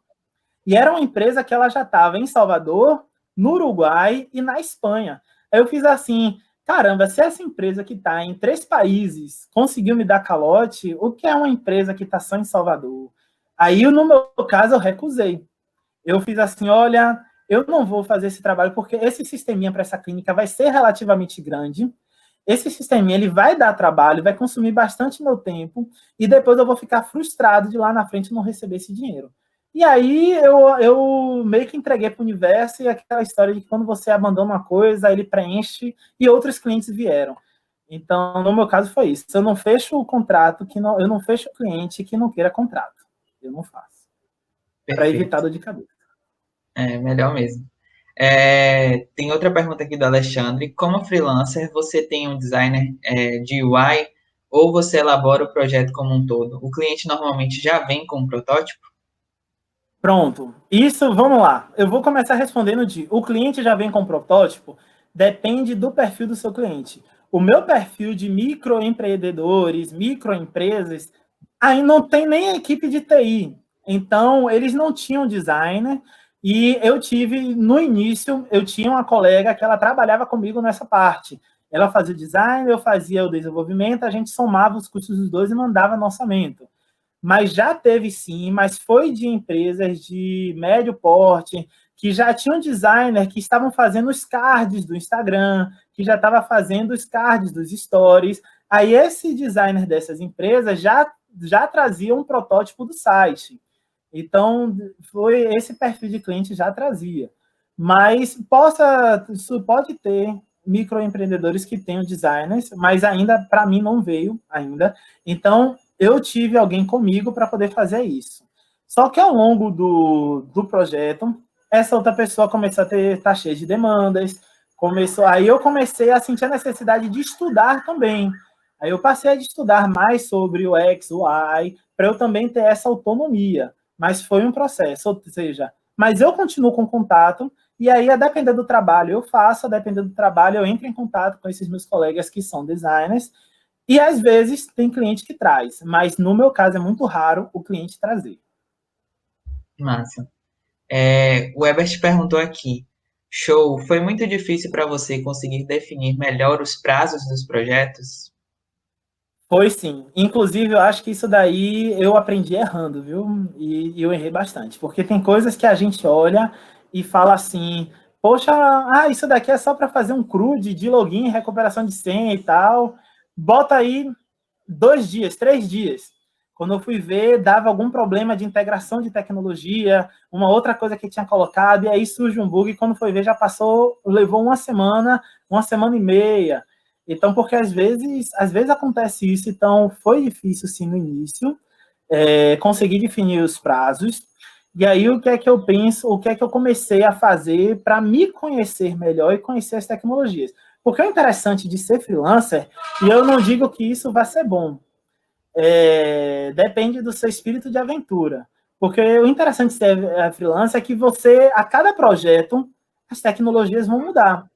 E era uma empresa que ela já estava em Salvador, no Uruguai e na Espanha. Aí eu fiz assim, caramba, se essa empresa que está em 3 países conseguiu me dar calote, o que é uma empresa que está só em Salvador? Aí, no meu caso, eu recusei. Eu fiz assim, olha, eu não vou fazer esse trabalho porque esse sisteminha para essa clínica vai ser relativamente grande. Esse sisteminha ele vai dar trabalho, vai consumir bastante meu tempo e depois eu vou ficar frustrado de lá na frente não receber esse dinheiro. E aí eu meio que entreguei para o universo e aquela história de que quando você abandona uma coisa, ele preenche e outros clientes vieram. Então, no meu caso foi isso. Eu não fecho o contrato, eu não fecho o cliente que não queira contrato. Eu não faço. Para evitar dor de cabeça. Melhor mesmo. Tem outra pergunta aqui do Alexandre. Como freelancer, você tem um designer de UI ou você elabora o projeto como um todo? O cliente normalmente já vem com um protótipo? Pronto. Isso, vamos lá. Eu vou começar respondendo o cliente já vem com protótipo? Depende do perfil do seu cliente. O meu perfil de microempreendedores, microempresas, aí não tem nem a equipe de TI. Então, eles não tinham designer. E eu tive, no início, eu tinha uma colega que ela trabalhava comigo nessa parte. Ela fazia o design, eu fazia o desenvolvimento, a gente somava os custos dos dois e mandava no orçamento. Mas já teve sim, mas foi de empresas de médio porte, que já tinham designer que estavam fazendo os cards do Instagram, que já estava fazendo os cards dos stories. Aí esse designer dessas empresas já trazia um protótipo do site. Então, foi esse perfil de cliente já trazia. mas isso pode ter microempreendedores que tenham designers, mas ainda, para mim, não veio ainda. Então, eu tive alguém comigo para poder fazer isso. Só que ao longo do projeto, essa outra pessoa começou a estar cheia de demandas, aí eu comecei a sentir a necessidade de estudar também. Aí eu passei a estudar mais sobre o X, o Y, para eu também ter essa autonomia. Mas foi um processo, ou seja, mas eu continuo com contato, e aí, a depender do trabalho, eu faço, a depender do trabalho, eu entro em contato com esses meus colegas que são designers, e às vezes tem cliente que traz, mas no meu caso é muito raro o cliente trazer. Massa. O Ebert perguntou aqui, show, foi muito difícil para você conseguir definir melhor os prazos dos projetos? Foi sim. Inclusive, eu acho que isso daí eu aprendi errando, viu? E eu errei bastante. Porque tem coisas que a gente olha e fala assim, poxa, isso daqui é só para fazer um CRUD de login, recuperação de senha e tal. Bota aí 2 dias, 3 dias. Quando eu fui ver, dava algum problema de integração de tecnologia, uma outra coisa que tinha colocado, e aí surge um bug, e quando foi ver, já levou uma semana e meia. Então, porque às vezes acontece isso, então foi difícil, sim, no início, conseguir definir os prazos, e aí o que é que eu penso, o que é que eu comecei a fazer para me conhecer melhor e conhecer as tecnologias. Porque o interessante de ser freelancer, e eu não digo que isso vai ser bom, depende do seu espírito de aventura. Porque o interessante de ser freelancer é que você, a cada projeto, as tecnologias vão mudar.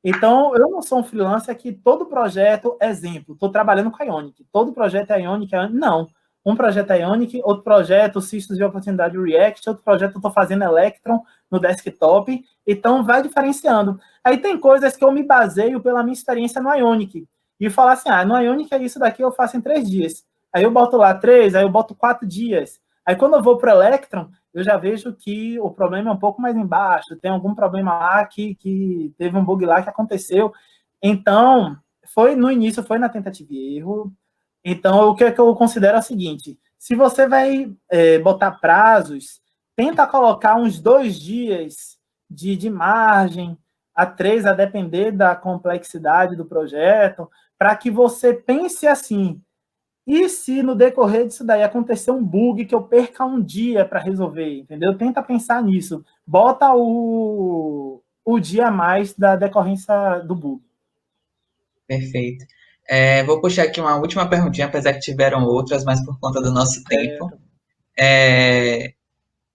Então, eu não sou um freelancer que todo projeto, exemplo, estou trabalhando com a Ionic, todo projeto é Ionic, não. Um projeto é Ionic, outro projeto, Systems de Oportunidade React, outro projeto eu estou fazendo Electron no desktop, então vai diferenciando. Aí tem coisas que eu me baseio pela minha experiência no Ionic, e falar assim, no Ionic é isso daqui, eu faço em 3 dias. Aí eu boto lá 3, aí eu boto 4 dias. Aí quando eu vou para o Electron, eu já vejo que o problema é um pouco mais embaixo, tem algum problema lá que teve um bug lá que aconteceu. Então, no início foi na tentativa e erro. Então, o que é que eu considero é o seguinte, se você vai botar prazos, tenta colocar uns 2 dias de margem, a 3, a depender da complexidade do projeto, para que você pense assim, e se no decorrer disso daí acontecer um bug que eu perca um dia para resolver, entendeu? Tenta pensar nisso. Bota o dia a mais da decorrência do bug. Perfeito. Vou puxar aqui uma última perguntinha, apesar que tiveram outras, mas por conta do nosso tempo.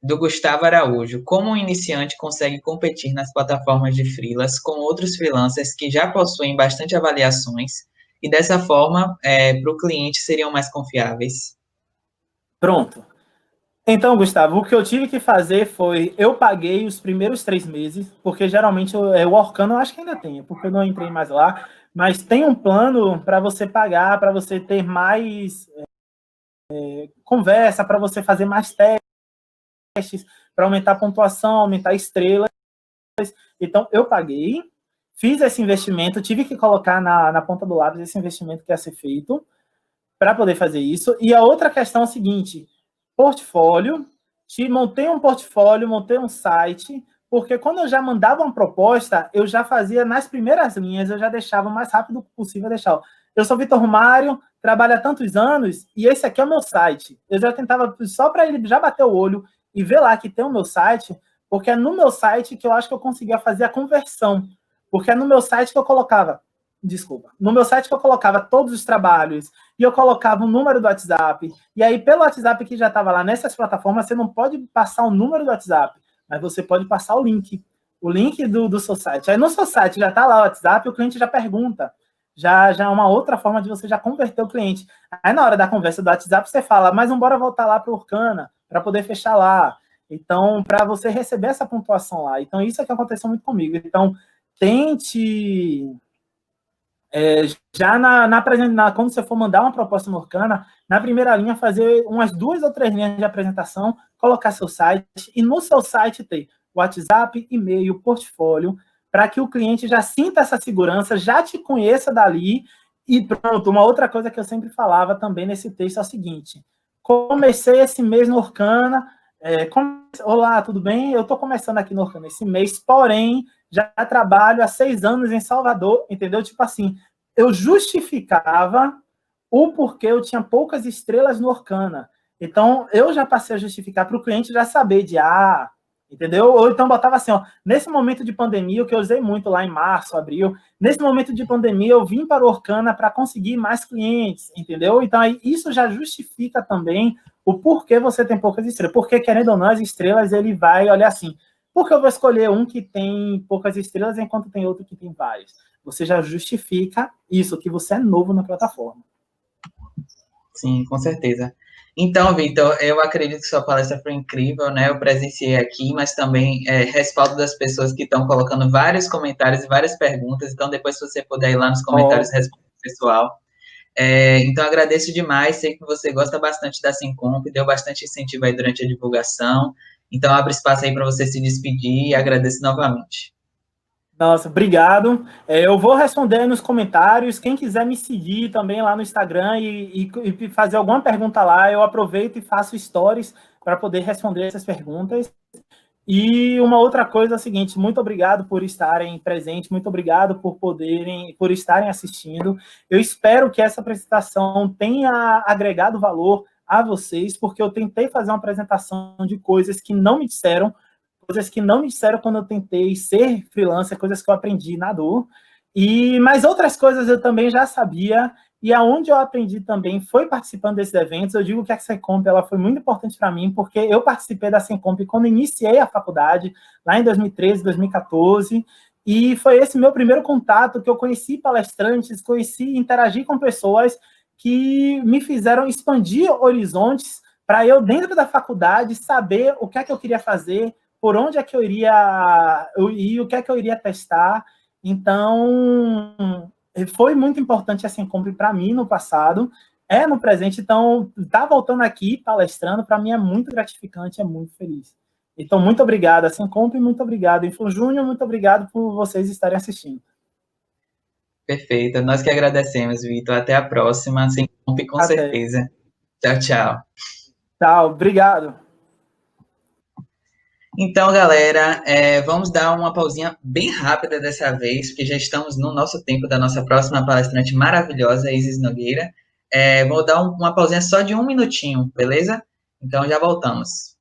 Do Gustavo Araújo. Como um iniciante consegue competir nas plataformas de freelas com outros freelancers que já possuem bastante avaliações e dessa forma, para o cliente, seriam mais confiáveis? Pronto. Então, Gustavo, o que eu tive que fazer foi, eu paguei os primeiros 3 meses, porque geralmente o Orkana eu acho que ainda tem, porque eu não entrei mais lá, mas tem um plano para você pagar, para você ter mais conversa, para você fazer mais testes, para aumentar a pontuação, aumentar estrelas. Então, eu paguei, fiz esse investimento, tive que colocar na ponta do lápis esse investimento que ia ser feito para poder fazer isso. E a outra questão é a seguinte, portfólio, montei um portfólio, montei um site, porque quando eu já mandava uma proposta, eu já fazia nas primeiras linhas, eu já deixava o mais rápido possível deixar. Eu sou Vitor Romário, trabalho há tantos anos, e esse aqui é o meu site. Eu já tentava, só para ele já bater o olho e ver lá que tem o meu site, porque é no meu site que eu acho que eu conseguia fazer a conversão. Porque é no meu site que eu colocava, no meu site que eu colocava todos os trabalhos, e eu colocava o número do WhatsApp, e aí pelo WhatsApp que já estava lá nessas plataformas, você não pode passar o número do WhatsApp, mas você pode passar o link do seu site. Aí no seu site já está lá o WhatsApp, o cliente já pergunta, já é uma outra forma de você já converter o cliente. Aí na hora da conversa do WhatsApp, você fala, mas bora voltar lá para o Orkana, para poder fechar lá. Então, para você receber essa pontuação lá. Então, isso é que aconteceu muito comigo. Então, tente... já quando você for mandar uma proposta no Orkana, na primeira linha, fazer umas 2 ou 3 linhas de apresentação, colocar seu site, e no seu site ter WhatsApp, e-mail, portfólio, para que o cliente já sinta essa segurança, já te conheça dali, e pronto. Uma outra coisa que eu sempre falava também nesse texto é o seguinte, comecei esse mês no Orkana, Olá, tudo bem? Eu estou começando aqui no Orkana esse mês, porém, já trabalho há 6 anos em Salvador, entendeu? Tipo assim, eu justificava o porquê eu tinha poucas estrelas no Orkana. Então, eu já passei a justificar para o cliente já saber entendeu? Ou então botava assim, ó, nesse momento de pandemia, o que eu usei muito lá em março, abril, nesse momento de pandemia eu vim para o Orkana para conseguir mais clientes, entendeu? Então, aí, isso já justifica também o porquê você tem poucas estrelas. Porque, querendo ou não, as estrelas, ele vai olhar assim, por que eu vou escolher um que tem poucas estrelas enquanto tem outro que tem várias? Você já justifica isso, que você é novo na plataforma. Sim, com certeza. Então, Vitor, eu acredito que sua palestra foi incrível, né? Eu presenciei aqui, mas também respaldo das pessoas que estão colocando vários comentários e várias perguntas. Então, depois, se você puder ir lá nos comentários responder o pessoal. Então, agradeço demais. Sei que você gosta bastante da Sincomp, deu bastante incentivo aí durante a divulgação. Então, abre espaço aí para você se despedir e agradeço novamente. Nossa, obrigado. Eu vou responder nos comentários. Quem quiser me seguir também lá no Instagram e fazer alguma pergunta lá, eu aproveito e faço stories para poder responder essas perguntas. E uma outra coisa é a seguinte, muito obrigado por estarem presentes, muito obrigado por estarem assistindo. Eu espero que essa apresentação tenha agregado valor a vocês, porque eu tentei fazer uma apresentação de coisas que não me disseram quando eu tentei ser freelancer, coisas que eu aprendi na dor. Mas outras coisas eu também já sabia, e aonde eu aprendi também foi participando desses eventos. Eu digo que a Sencomp ela foi muito importante para mim, porque eu participei da Sencomp quando iniciei a faculdade, lá em 2013, 2014, e foi esse meu primeiro contato que eu conheci palestrantes, interagi com pessoas que me fizeram expandir horizontes para eu, dentro da faculdade, saber o que é que eu queria fazer, por onde é que eu iria ir, o que é que eu iria testar. Então, foi muito importante a Sencomp para mim no passado, no presente. Então, tá voltando aqui, palestrando, para mim é muito gratificante, é muito feliz. Então, muito obrigado a Sencomp, muito obrigado, Info Júnior, muito obrigado por vocês estarem assistindo. Perfeito. Nós que agradecemos, Vitor. Até a próxima. Sencomp, com certeza. Tchau, tchau. Tchau, obrigado. Então, galera, vamos dar uma pausinha bem rápida dessa vez, porque já estamos no nosso tempo da nossa próxima palestrante maravilhosa, Isis Nogueira. Vou dar uma pausinha só de 1 minutinho, beleza? Então, já voltamos.